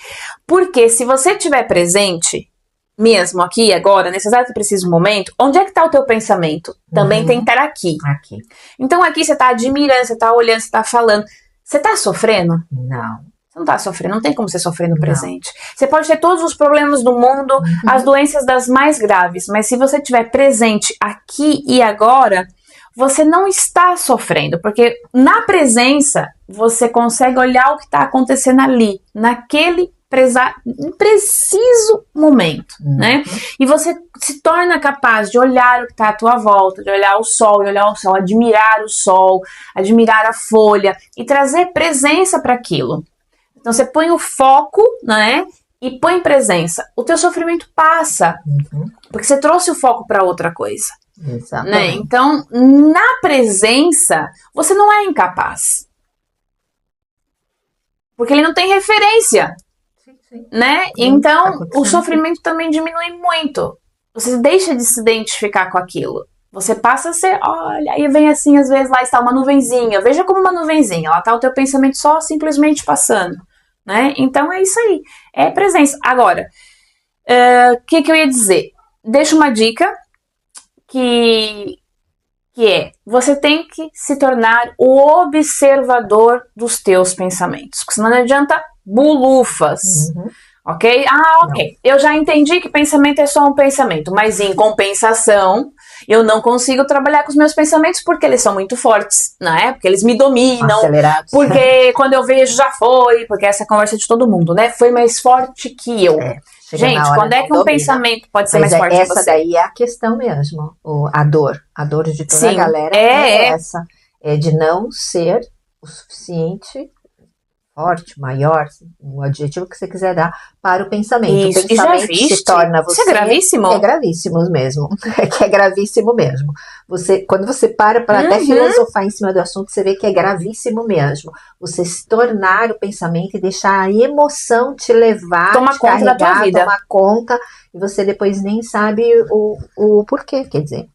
A: Porque se você estiver presente, mesmo aqui, agora, nesse exato e preciso momento, onde é que está o teu pensamento? Também tem que estar aqui.
B: Aqui.
A: Então aqui você está admirando, você está olhando, você está falando. Você está sofrendo?
B: Não.
A: Você não tá sofrendo, não tem como você sofrer no presente. Você pode ter todos os problemas do mundo, as doenças das mais graves, mas se você estiver presente aqui e agora, você não está sofrendo, porque na presença você consegue olhar o que está acontecendo ali, naquele preciso momento, né? E você se torna capaz de olhar o que está à tua volta, de olhar o sol, admirar a folha e trazer presença para aquilo. Então você põe o foco, né? E põe presença. O teu sofrimento passa, porque você trouxe o foco para outra coisa.
B: Exatamente.
A: Né? Então, na presença, você não é incapaz. Porque ele não tem referência.
B: Sim.
A: Né? Então, o sofrimento também diminui muito. Você deixa de se identificar com aquilo. Você passa a ser, olha, aí vem assim, às vezes lá está uma nuvenzinha. Veja como uma nuvenzinha. Lá está o teu pensamento só simplesmente passando. Né? Então é isso aí. É presença. Agora, o que eu ia dizer? deixo uma dica que é, você tem que se tornar o observador dos teus pensamentos, porque senão não adianta bulufas, ok? Ok, eu já entendi que pensamento é só um pensamento, mas em compensação, eu não consigo trabalhar com os meus pensamentos porque eles são muito fortes, né? Porque eles me dominam,
B: Acelerados.
A: porque quando eu vejo já foi, porque essa conversa de todo mundo, né? Foi mais forte que eu. Gente, quando é que um pensamento pode ser mais forte que você?
B: Essa daí é a questão mesmo, a dor de toda a galera é essa, é de não ser o suficiente forte, maior, o adjetivo que você quiser dar para o pensamento.
A: Isso.
B: O pensamento se torna você.
A: Isso é gravíssimo?
B: É gravíssimo mesmo. É que é gravíssimo mesmo. Quando você para até filosofar em cima do assunto, você vê que é gravíssimo mesmo. Você se tornar o pensamento e deixar a emoção te levar,
A: tomar conta da tua vida.
B: Tomar conta, e você depois nem sabe o porquê, quer dizer.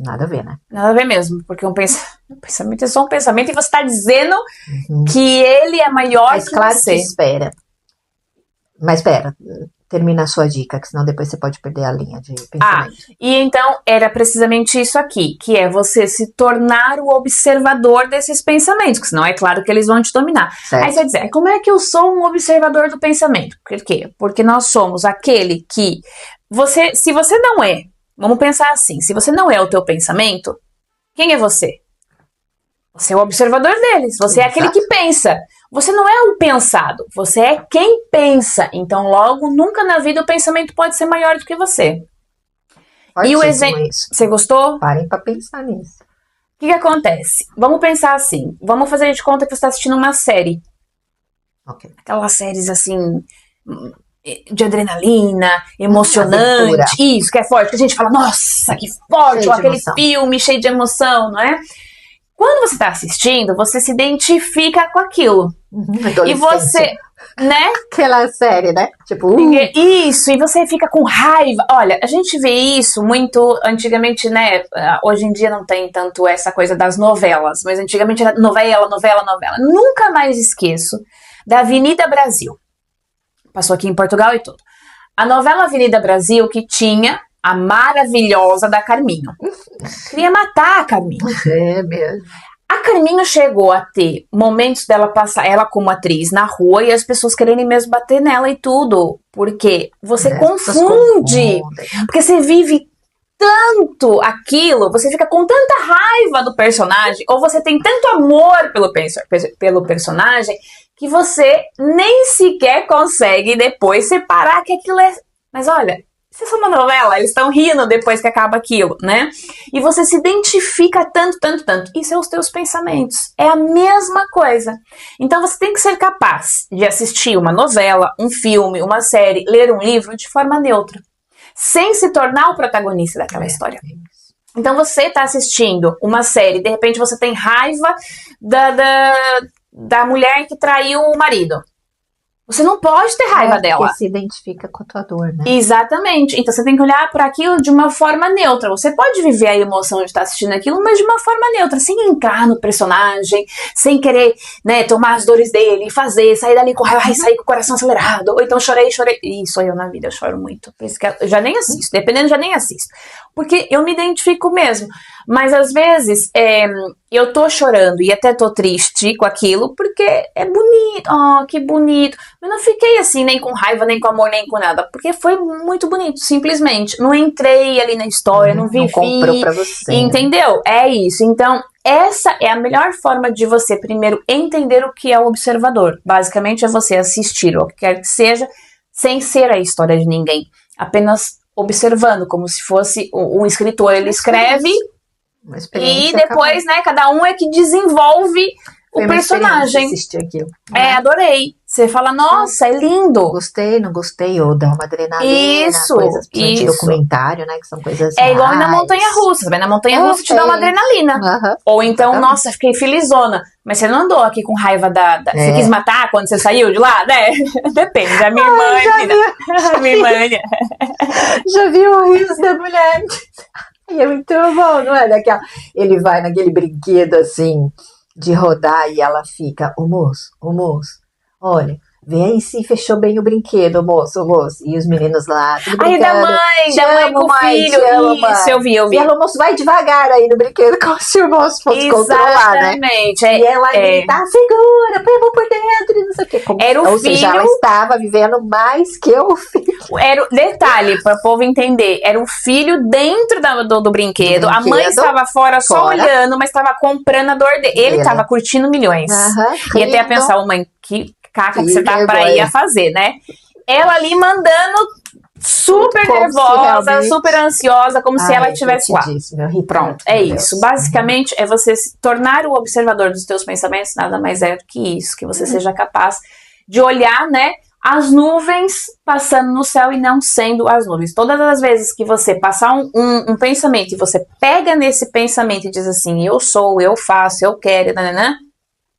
B: Nada a ver, né?
A: Nada a ver mesmo, porque um pensamento é só um pensamento e você está dizendo que ele é maior que você.
B: Mas claro que espera. Mas espera, termina a sua dica, que senão depois você pode perder a linha de pensamento.
A: E então era precisamente isso aqui, que é você se tornar o observador desses pensamentos, que senão é claro que eles vão te dominar.
B: Certo.
A: Aí você vai dizer, como é que eu sou um observador do pensamento? Por quê? Porque nós somos aquele que se você não é, vamos pensar assim, se você não é o teu pensamento, quem é você? Você é o observador deles, você é aquele que pensa. Você não é o pensado, você é quem pensa. Então, logo, nunca na vida o pensamento pode ser maior do que você. E o exemplo, você gostou?
B: Parem para pensar nisso.
A: O que acontece? Vamos pensar assim, vamos fazer de conta que você está assistindo uma série.
B: Okay.
A: Aquelas séries assim, de adrenalina, emocionante, isso, que é forte, que a gente fala, nossa, que forte, ou aquele filme cheio de emoção, não é? Quando você está assistindo, você se identifica com aquilo. E você, né?
B: Aquela série, né? Tipo,
A: Isso, e você fica com raiva. Olha, a gente vê isso muito antigamente, né? Hoje em dia não tem tanto essa coisa das novelas, mas antigamente era novela. Nunca mais esqueço da Avenida Brasil. Passou aqui em Portugal e tudo. A novela Avenida Brasil que tinha a maravilhosa da Carminho. Queria matar a Carminho.
B: É mesmo.
A: A Carminho chegou a ter momentos dela passar, ela como atriz, na rua e as pessoas querendo mesmo bater nela e tudo. Porque você confunde. Porque você vive tanto aquilo, você fica com tanta raiva do personagem, ou você tem tanto amor pelo personagem, que você nem sequer consegue depois separar que aquilo é... Mas olha... Isso é só uma novela, eles estão rindo depois que acaba aquilo, né? E você se identifica tanto. Isso é os teus pensamentos. É a mesma coisa. Então você tem que ser capaz de assistir uma novela, um filme, uma série, ler um livro de forma neutra. Sem se tornar o protagonista daquela história. Então você está assistindo uma série, de repente você tem raiva da mulher que traiu o marido. Você não pode ter raiva dela.
B: Porque se identifica com a tua dor, né?
A: Exatamente. Então você tem que olhar para aquilo de uma forma neutra. Você pode viver a emoção de estar assistindo aquilo, mas de uma forma neutra, sem entrar no personagem, sem querer, né, tomar as dores dele, sair dali com raiva, sair com o coração acelerado. Ou então chorei. Ih, sou eu na vida, eu choro muito. Por isso que eu já nem assisto. Dependendo, já nem assisto. Porque eu me identifico mesmo. Mas às vezes eu tô chorando e até tô triste com aquilo porque é bonito. Oh, que bonito. Eu não fiquei assim, nem com raiva, nem com amor, nem com nada. Porque foi muito bonito, simplesmente. Não entrei ali na história, não vivi.
B: Não comprou pra você.
A: Entendeu? Né? É isso. Então, essa é a melhor forma de você, primeiro, entender o que é o observador. Basicamente, é você assistir o que quer que seja, sem ser a história de ninguém. Apenas observando, como se fosse um escritor. Ele escreve e depois, né, cada um é que desenvolve o personagem.
B: Aquilo,
A: né? Adorei. Você fala, nossa, é lindo.
B: Gostei, não gostei, ou dá uma adrenalina.
A: Isso,
B: de documentário, né, que são coisas
A: igual na montanha-russa, na montanha-russa te dá uma adrenalina. Ou então, nossa, fiquei felizona. Mas você não andou aqui com raiva você quis matar quando você saiu de lá, né? Depende, a minha irmã, minha irmã.
B: Já vi o rios da mulher. E é muito bom, não é? Ele vai naquele brinquedo assim, de rodar, e ela fica, o moço, olha, Vê aí se fechou bem o brinquedo, moço. E os meninos lá, tudo
A: Aí
B: brincando.
A: da mãe com o filho. Isso, eu vi.
B: E ela, moço, vai devagar aí no brinquedo, como se o moço fosse controlar, né?
A: Exatamente.
B: E ela grita, segura, põe a mão por dentro, e não sei o quê.
A: Era o
B: Ou
A: filho...
B: seja, ela estava vivendo mais que o filho.
A: Era, detalhe, para o povo entender, era o filho dentro do brinquedo, a mãe estava fora só olhando, mas estava comprando a dor dele. Ele estava curtindo milhões. E até a pensar, mãe, que caca que você tá pra ir a fazer, né? Ela ali mandando super nervosa, super ansiosa, como se ela estivesse lá. Pronto, é isso. Basicamente, é você se tornar o observador dos teus pensamentos, nada mais é do que isso, que você seja capaz de olhar, né, as nuvens passando no céu e não sendo as nuvens. Todas as vezes que você passar um pensamento e você pega nesse pensamento e diz assim, eu sou, eu faço, eu quero, nananã,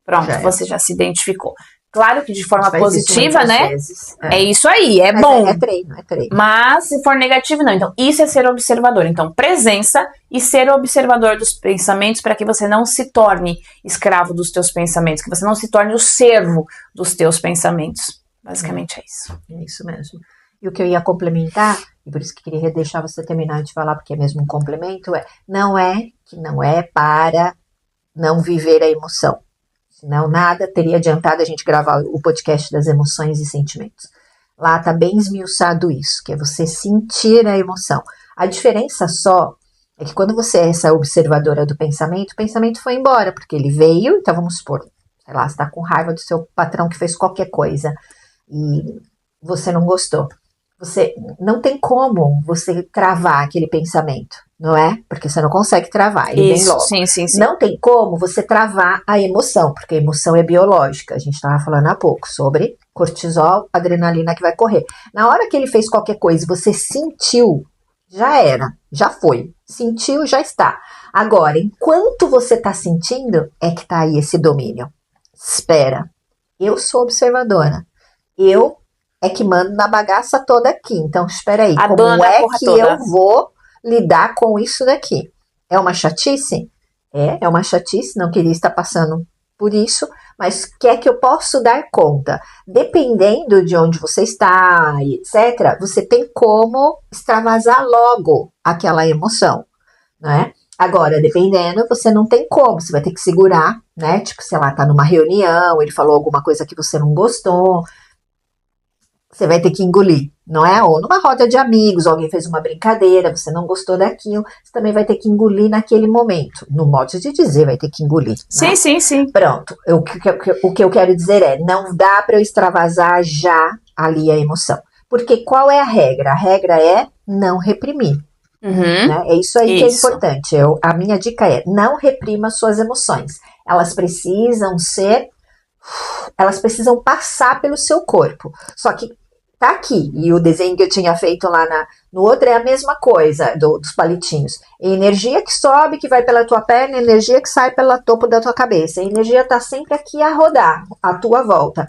A: pronto, você já se identificou. Claro que de forma positiva, né? É isso aí, é bom.
B: É treino.
A: Mas se for negativo, não. Então, isso é ser observador. Então, presença e ser observador dos pensamentos para que você não se torne escravo dos teus pensamentos, que você não se torne o servo dos teus pensamentos. Basicamente é isso.
B: É isso mesmo. E o que eu ia complementar, e por isso que queria deixar você terminar de falar, porque é mesmo um complemento, não é para não viver a emoção. Senão nada teria adiantado a gente gravar o podcast das emoções e sentimentos. Lá tá bem esmiuçado isso, que é você sentir a emoção. A diferença só é que quando você é essa observadora do pensamento, o pensamento foi embora, porque ele veio, então vamos supor, sei lá, você tá com raiva do seu patrão que fez qualquer coisa e você não gostou. Você não tem como você travar aquele pensamento, não é? Porque você não consegue travar, ele vem logo.
A: Sim.
B: Não tem como você travar a emoção, porque a emoção é biológica. A gente estava falando há pouco sobre cortisol, adrenalina que vai correr. Na hora que ele fez qualquer coisa e você sentiu, já era, já foi. Sentiu, já está. Agora, enquanto você está sentindo, é que está aí esse domínio. Espera, eu sou observadora. Eu é que mando na bagaça toda aqui. Então, espera aí, como é que eu vou lidar com isso daqui? É uma chatice? É uma chatice, não queria estar passando por isso, mas o que é que eu posso dar conta? Dependendo de onde você está e etc., você tem como extravasar logo aquela emoção, né? Agora, dependendo, você não tem como, você vai ter que segurar, né? Tipo, sei lá, tá numa reunião, ele falou alguma coisa que você não gostou, você vai ter que engolir, não é? Ou numa roda de amigos, alguém fez uma brincadeira, você não gostou daquilo, você também vai ter que engolir naquele momento. No modo de dizer, vai ter que engolir. Né?
A: Sim.
B: Pronto. O que eu quero dizer é, não dá para eu extravasar já ali a emoção. Porque qual é a regra? A regra é não reprimir. Né? É isso aí que é importante. A minha dica é, não reprima suas emoções. Elas precisam passar pelo seu corpo. Só que tá aqui, e o desenho que eu tinha feito lá no outro é a mesma coisa, dos palitinhos. Energia que sobe, que vai pela tua perna, energia que sai pelo topo da tua cabeça. A energia tá sempre aqui a rodar, à tua volta.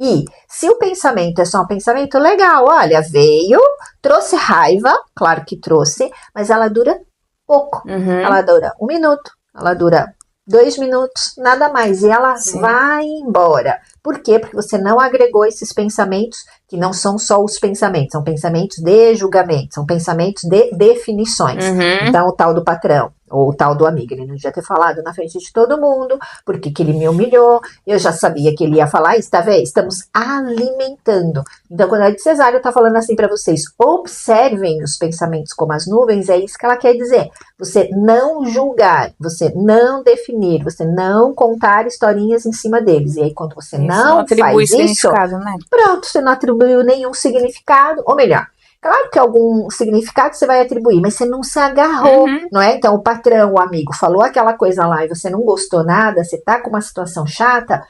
B: E se o pensamento é só um pensamento, legal, olha, veio, trouxe raiva, claro que trouxe, mas ela dura pouco. Ela dura 1 minuto, ela dura 2 minutos, nada mais. E ela vai embora. Por quê? Porque você não agregou esses pensamentos, que não são só os pensamentos, são pensamentos de julgamento, são pensamentos de definições. Então, o tal do patrão, ou o tal do amigo, ele não devia ter falado na frente de todo mundo, porque que ele me humilhou, eu já sabia que ele ia falar isso, tá vendo? Estamos alimentando. Então, quando a de Cesário tá falando assim para vocês, observem os pensamentos como as nuvens, é isso que ela quer dizer. Você não julgar, você não definir, você não contar historinhas em cima deles. E aí, quando você não faz isso,
A: né?
B: Pronto, você não atribuiu nenhum significado, ou melhor, claro que algum significado você vai atribuir, mas você não se agarrou, não é? Então, o patrão, o amigo, falou aquela coisa lá e você não gostou nada, você tá com uma situação chata,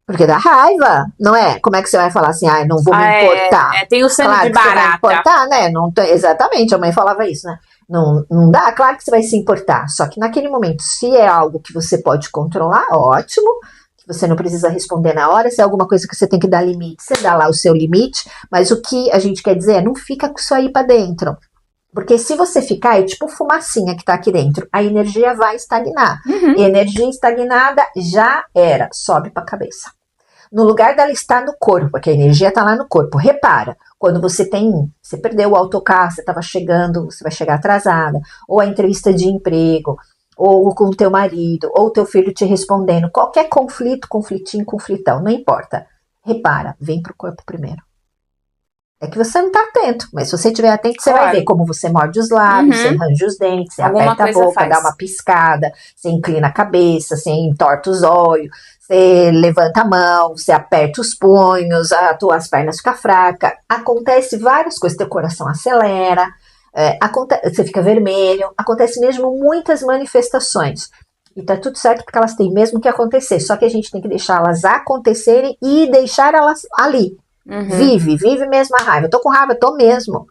B: porque dá raiva, não é? Como é que você vai falar assim, não vou me importar?
A: Tem o sangue de barata.
B: Você vai importar, né? Não tem, exatamente, a mãe falava isso, né? Não dá, claro que você vai se importar, só que naquele momento, se é algo que você pode controlar, ótimo, você não precisa responder na hora, se é alguma coisa que você tem que dar limite, você dá lá o seu limite, mas o que a gente quer dizer é, não fica com isso aí pra dentro. Porque se você ficar, é tipo fumacinha que tá aqui dentro, a energia vai estagnar. E energia estagnada já era, sobe pra cabeça. no lugar dela estar no corpo, porque a energia está lá no corpo. Repara, quando você perdeu o autocarro, você estava chegando, você vai chegar atrasada, ou a entrevista de emprego, ou com o teu marido, ou o teu filho te respondendo, qualquer conflito, conflitinho, conflitão, não importa. Repara, vem pro corpo primeiro. É que você não tá atento, mas se você estiver atento, você vai ver como você morde os lábios, você arranja os dentes, você aperta a boca, dá uma piscada, você inclina a cabeça, você entorta os olhos, você levanta a mão, você aperta os punhos, as tuas pernas ficam fracas, acontece várias coisas, teu coração acelera, você fica vermelho, acontece mesmo muitas manifestações. E tá tudo certo porque elas têm mesmo que acontecer, só que a gente tem que deixar elas acontecerem e deixar elas ali. Vive mesmo a raiva. Eu tô com raiva, tô mesmo.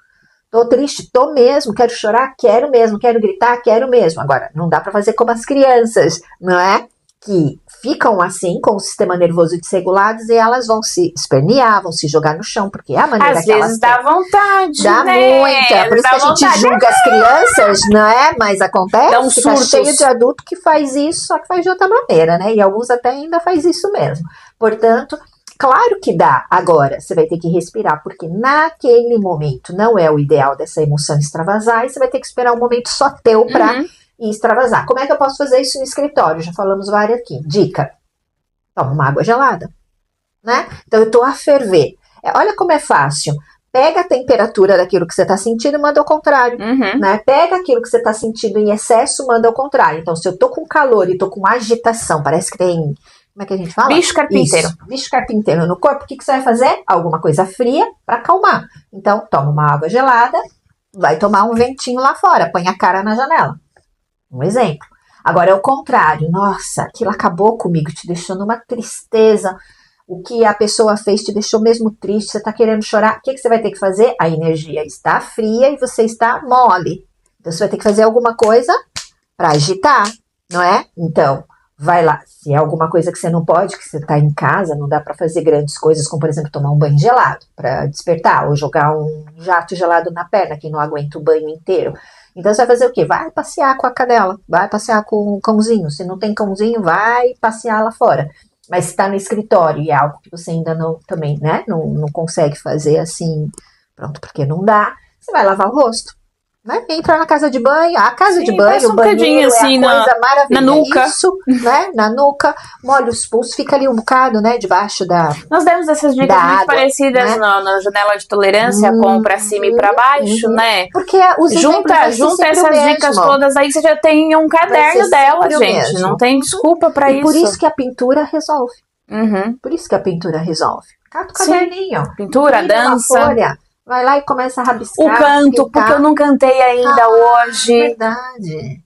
B: Tô triste, tô mesmo. Quero chorar, quero mesmo. Quero gritar, quero mesmo. Agora, não dá pra fazer como as crianças, não é? Que ficam assim, com o sistema nervoso desregulados, e elas vão se espernear, vão se jogar no chão, porque é a maneira que elas
A: às vezes dá vontade,
B: dá
A: né?
B: muita. Por isso que a gente julga as crianças, não é? Mas acontece,
A: dá um
B: fica
A: surtos.
B: cheio de adulto que faz isso, só que faz de outra maneira, né? E alguns até ainda faz isso mesmo. Portanto, claro que dá. Agora, você vai ter que respirar, porque naquele momento não é o ideal dessa emoção extravasar, e você vai ter que esperar um momento só teu pra extravasar. Como é que eu posso fazer isso no escritório? Já falamos várias aqui. Dica: toma uma água gelada, né? Então eu tô a ferver. Olha como é fácil. Pega a temperatura daquilo que você tá sentindo e manda ao contrário, né? Pega aquilo que você tá sentindo em excesso, manda ao contrário. Então, se eu tô com calor e tô com agitação, parece que tem... Como é que a gente fala?
A: Bicho carpinteiro.
B: Isso, bicho carpinteiro no corpo. O que você vai fazer? Alguma coisa fria para acalmar. Então, toma uma água gelada, vai tomar um ventinho lá fora, põe a cara na janela. Um exemplo. Agora é o contrário. Nossa, aquilo acabou comigo, te deixou numa tristeza. O que a pessoa fez te deixou mesmo triste, você tá querendo chorar. O que você vai ter que fazer? A energia está fria e você está mole. Então, você vai ter que fazer alguma coisa para agitar, não é? Então, vai lá. Se é alguma coisa que você não pode, que você tá em casa, não dá para fazer grandes coisas, como, por exemplo, tomar um banho gelado para despertar, ou jogar um jato gelado na perna, que não aguenta o banho inteiro. Então, você vai fazer o quê? Vai passear com a cadela, vai passear com o cãozinho. Se não tem cãozinho, vai passear lá fora. Mas se tá no escritório e é algo que você ainda não, também, né, não consegue fazer assim, pronto, porque não dá, você vai lavar o rosto. Né? Entra na casa de banho, a casa de banho, o banheiro
A: assim,
B: é a coisa maravilhosa.
A: Na nuca.
B: Isso, né? Na nuca, molha os pulsos, fica ali um bocado, né? Debaixo da
A: Nós demos essas dicas muito
B: água,
A: parecidas, né? na janela de tolerância, com pra cima e pra baixo, né?
B: Porque os
A: junta essas dicas todas aí, você já tem um caderno dela, gente. Não tem desculpa pra isso.
B: E por isso que a pintura resolve. Por isso que a pintura resolve. Cata o caderninho.
A: Pintura, dança.
B: Folha. Vai lá e começa a rabiscar.
A: O canto, pintar. Porque eu não cantei ainda hoje.
B: Verdade.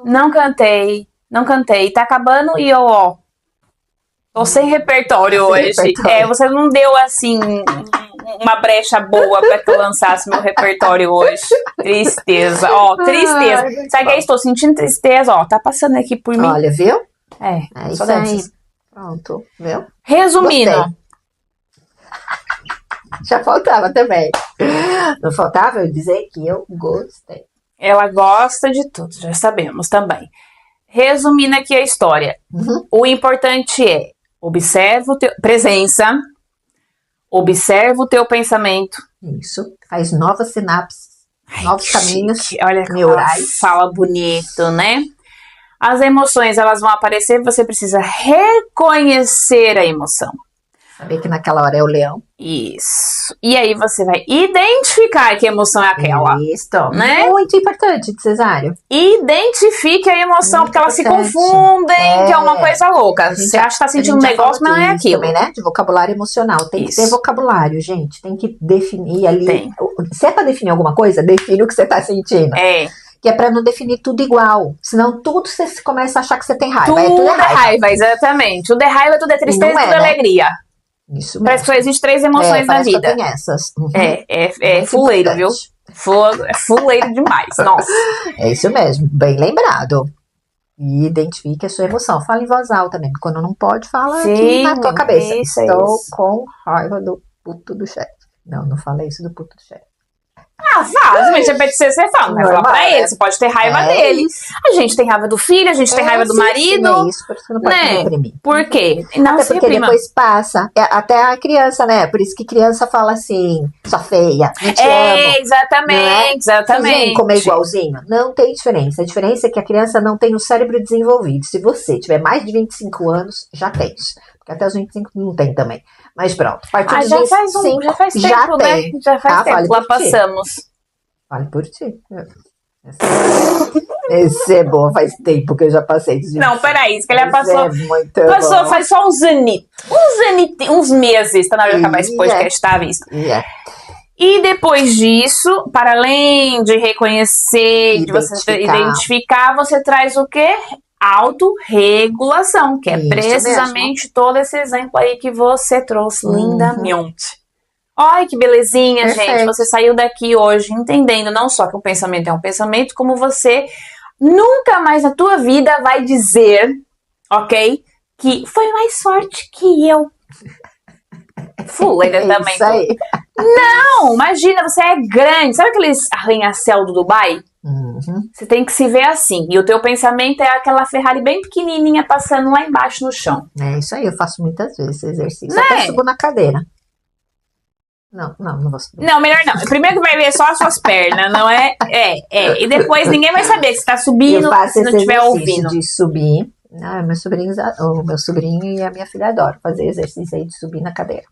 A: Não cantou. Não cantei. Tá acabando e eu, ó. Tô sem repertório hoje. Você não deu, assim, uma brecha boa pra que eu lançasse meu repertório hoje. Tristeza. Ó, tristeza. Sabe que eu estou sentindo tristeza? Ó, tá passando aqui por mim.
B: Olha, viu?
A: É
B: isso aí. Pronto, viu?
A: Resumindo.
B: Gostei. Já faltava também. Não faltava eu dizer que eu gostei.
A: Ela gosta de tudo, já sabemos também. Resumindo aqui a história. O importante é observa o teu presença, observa o teu pensamento.
B: Isso. Faz novas sinapses, novos caminhos
A: Olha
B: neurais.
A: Fala bonito, né? As emoções, elas vão aparecer, você precisa reconhecer a emoção.
B: Saber que naquela hora é o leão.
A: Isso. E aí você vai identificar que emoção é aquela.
B: Isso.
A: Né?
B: Muito importante, Cesário.
A: Identifique a emoção, muito porque elas se confundem, que é uma coisa louca. Você acha que tá sentindo um negócio, mas não é aquilo.
B: Também, né? De vocabulário emocional. Tem que ter vocabulário, gente. Tem que definir ali. Se é pra definir alguma coisa, define o que você tá sentindo. Que é pra não definir tudo igual. Senão tudo você começa a achar que você tem raiva.
A: Tudo é raiva, exatamente. Tudo é raiva, tudo é tristeza, tudo é alegria.
B: Isso mesmo.
A: Parece que só existem 3 emoções na vida.
B: Que eu tenho essas.
A: É fuleiro, viu? É fuleiro demais, nossa.
B: É isso mesmo, bem lembrado. E identifique a sua emoção. Fala em voz alta mesmo. Quando não pode, fala aqui na tua cabeça. Estou com raiva do puto do chefe. Não falei isso do puto do chefe.
A: fala. Se apetecer, você fala. Não vai falar pra ele. Você pode ter raiva dele.
B: Isso.
A: A gente tem raiva do filho, a gente tem raiva do marido.
B: Sim, é isso, por isso que não pode
A: Né?
B: reprimir.
A: Por quê? Não
B: Até
A: se
B: porque
A: reprima.
B: depois passa. Até a criança, né? Por isso que criança fala assim, sua feia, não te amo.
A: Exatamente,
B: Não é?
A: exatamente.
B: Vocês veem como é igualzinho? Não tem diferença. A diferença é que a criança não tem o cérebro desenvolvido. Se você tiver mais de 25 anos, já tem. Porque até os 25 não tem também. Mas pronto. A partir dos
A: Já
B: 25,
A: faz tempo,
B: já
A: né?
B: tem.
A: Já faz tempo.
B: Fale
A: Lá
B: por ti.
A: passamos.
B: Fale por ti. Esse é bom, faz tempo que eu já passei dos 25.
A: Não, peraí, isso que ele já
B: Esse
A: passou.
B: é muito
A: Passou
B: bom.
A: faz só uns meses. Tá na hora de acabar esse podcast, tá visto? E depois disso, para além de reconhecer, de você identificar, você traz o quê? Autorregulação, que é
B: Isso
A: precisamente todo esse exemplo aí que você trouxe lindamente. Olha que belezinha,
B: Perfeito.
A: gente. Você saiu daqui hoje entendendo não só que o pensamento é um pensamento, como você nunca mais na tua vida vai dizer, ok? Que foi mais forte que eu. Fuleira também.
B: Isso aí.
A: Não, imagina, você é grande. Sabe aqueles arranha-céu do Dubai? Você tem que se ver assim. E o teu pensamento é aquela Ferrari bem pequenininha passando lá embaixo no chão.
B: É isso aí, eu faço muitas vezes esse exercício.
A: Né?
B: Até subo na cadeira. Não vou subir.
A: Não, melhor não. Primeiro que vai ver só as suas pernas, não é? E depois ninguém vai saber se tá subindo,
B: Eu faço
A: se não
B: esse
A: estiver
B: exercício
A: ouvindo.
B: de subir. O meu sobrinho e a minha filha adoram fazer exercício aí de subir na cadeira.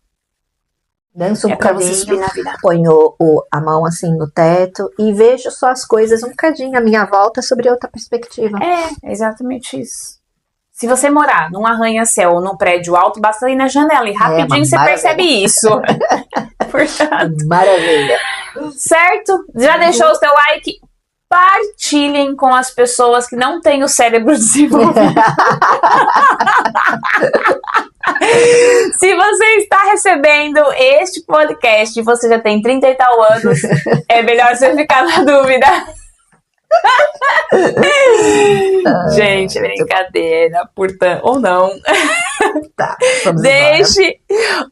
B: Danço um
A: Pra você subir
B: bocadinho,
A: na vida.
B: ponho a mão assim no teto e vejo só as coisas um bocadinho à minha volta sobre outra perspectiva.
A: É exatamente isso. Se você morar num arranha-céu ou num prédio alto, basta ir na janela e rapidinho você
B: maravilha.
A: percebe isso. Portanto,
B: Maravilha.
A: certo? Já deixou o seu like? Partilhem com as pessoas que não têm o cérebro desenvolvido. Se você está recebendo este podcast e você já tem 30 e tal anos, é melhor você ficar na dúvida. Gente, brincadeira, portanto, ou não.
B: Tá, vamos
A: Deixe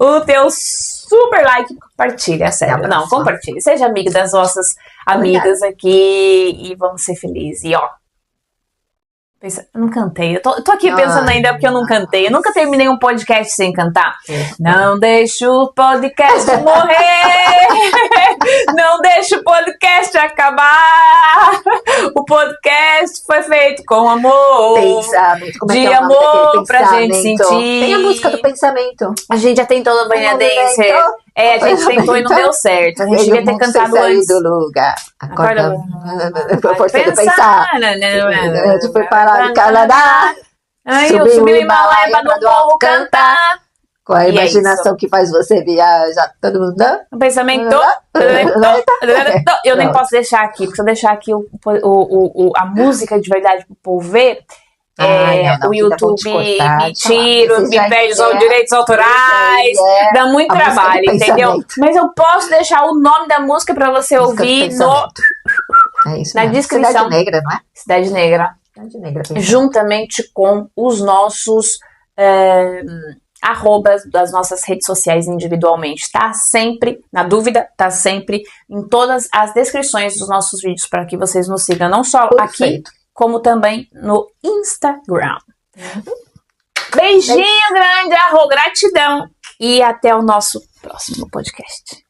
A: o teu super like, compartilha, sério. Não, compartilhe. Seja amigo das nossas amigas aqui e vamos ser felizes. E ó, pensa, eu não cantei. Eu tô aqui pensando ainda porque eu não cantei. Eu nunca terminei um podcast sem cantar. Não deixe o podcast morrer. Não deixe o podcast acabar. O podcast foi feito com amor.
B: Pensamento. Como
A: De
B: é que é o nome
A: amor
B: daquele
A: pra gente
B: pensamento?
A: sentir.
B: Tem a música do pensamento.
A: A gente já tentou no Banha Dance. A gente tentou e não deu certo. A gente devia ter cantado antes.
B: do lugar. Acorda. Foi força de
A: Pensar.
B: pensar. A gente foi parar no Canadá.
A: Ai, eu subi o Himalaia pra do morro cantar.
B: Com a imaginação que faz você viajar. Todo mundo dá?
A: O pensamento. Eu nem posso deixar aqui, porque se eu deixar aqui a música de verdade pro povo ver, o YouTube me tira, me pede os direitos autorais, dá muito trabalho, entendeu? Mas eu posso deixar o nome da música pra você ouvir na descrição.
B: Cidade Negra, não é?
A: Cidade Negra.
B: Cidade Negra.
A: Juntamente com os nossos arrobas das nossas redes sociais individualmente. Tá sempre, na dúvida, tá sempre em todas as descrições dos nossos vídeos para que vocês nos sigam, não só aqui, como também no Instagram. Beijinho grande, gratidão e até o nosso próximo podcast.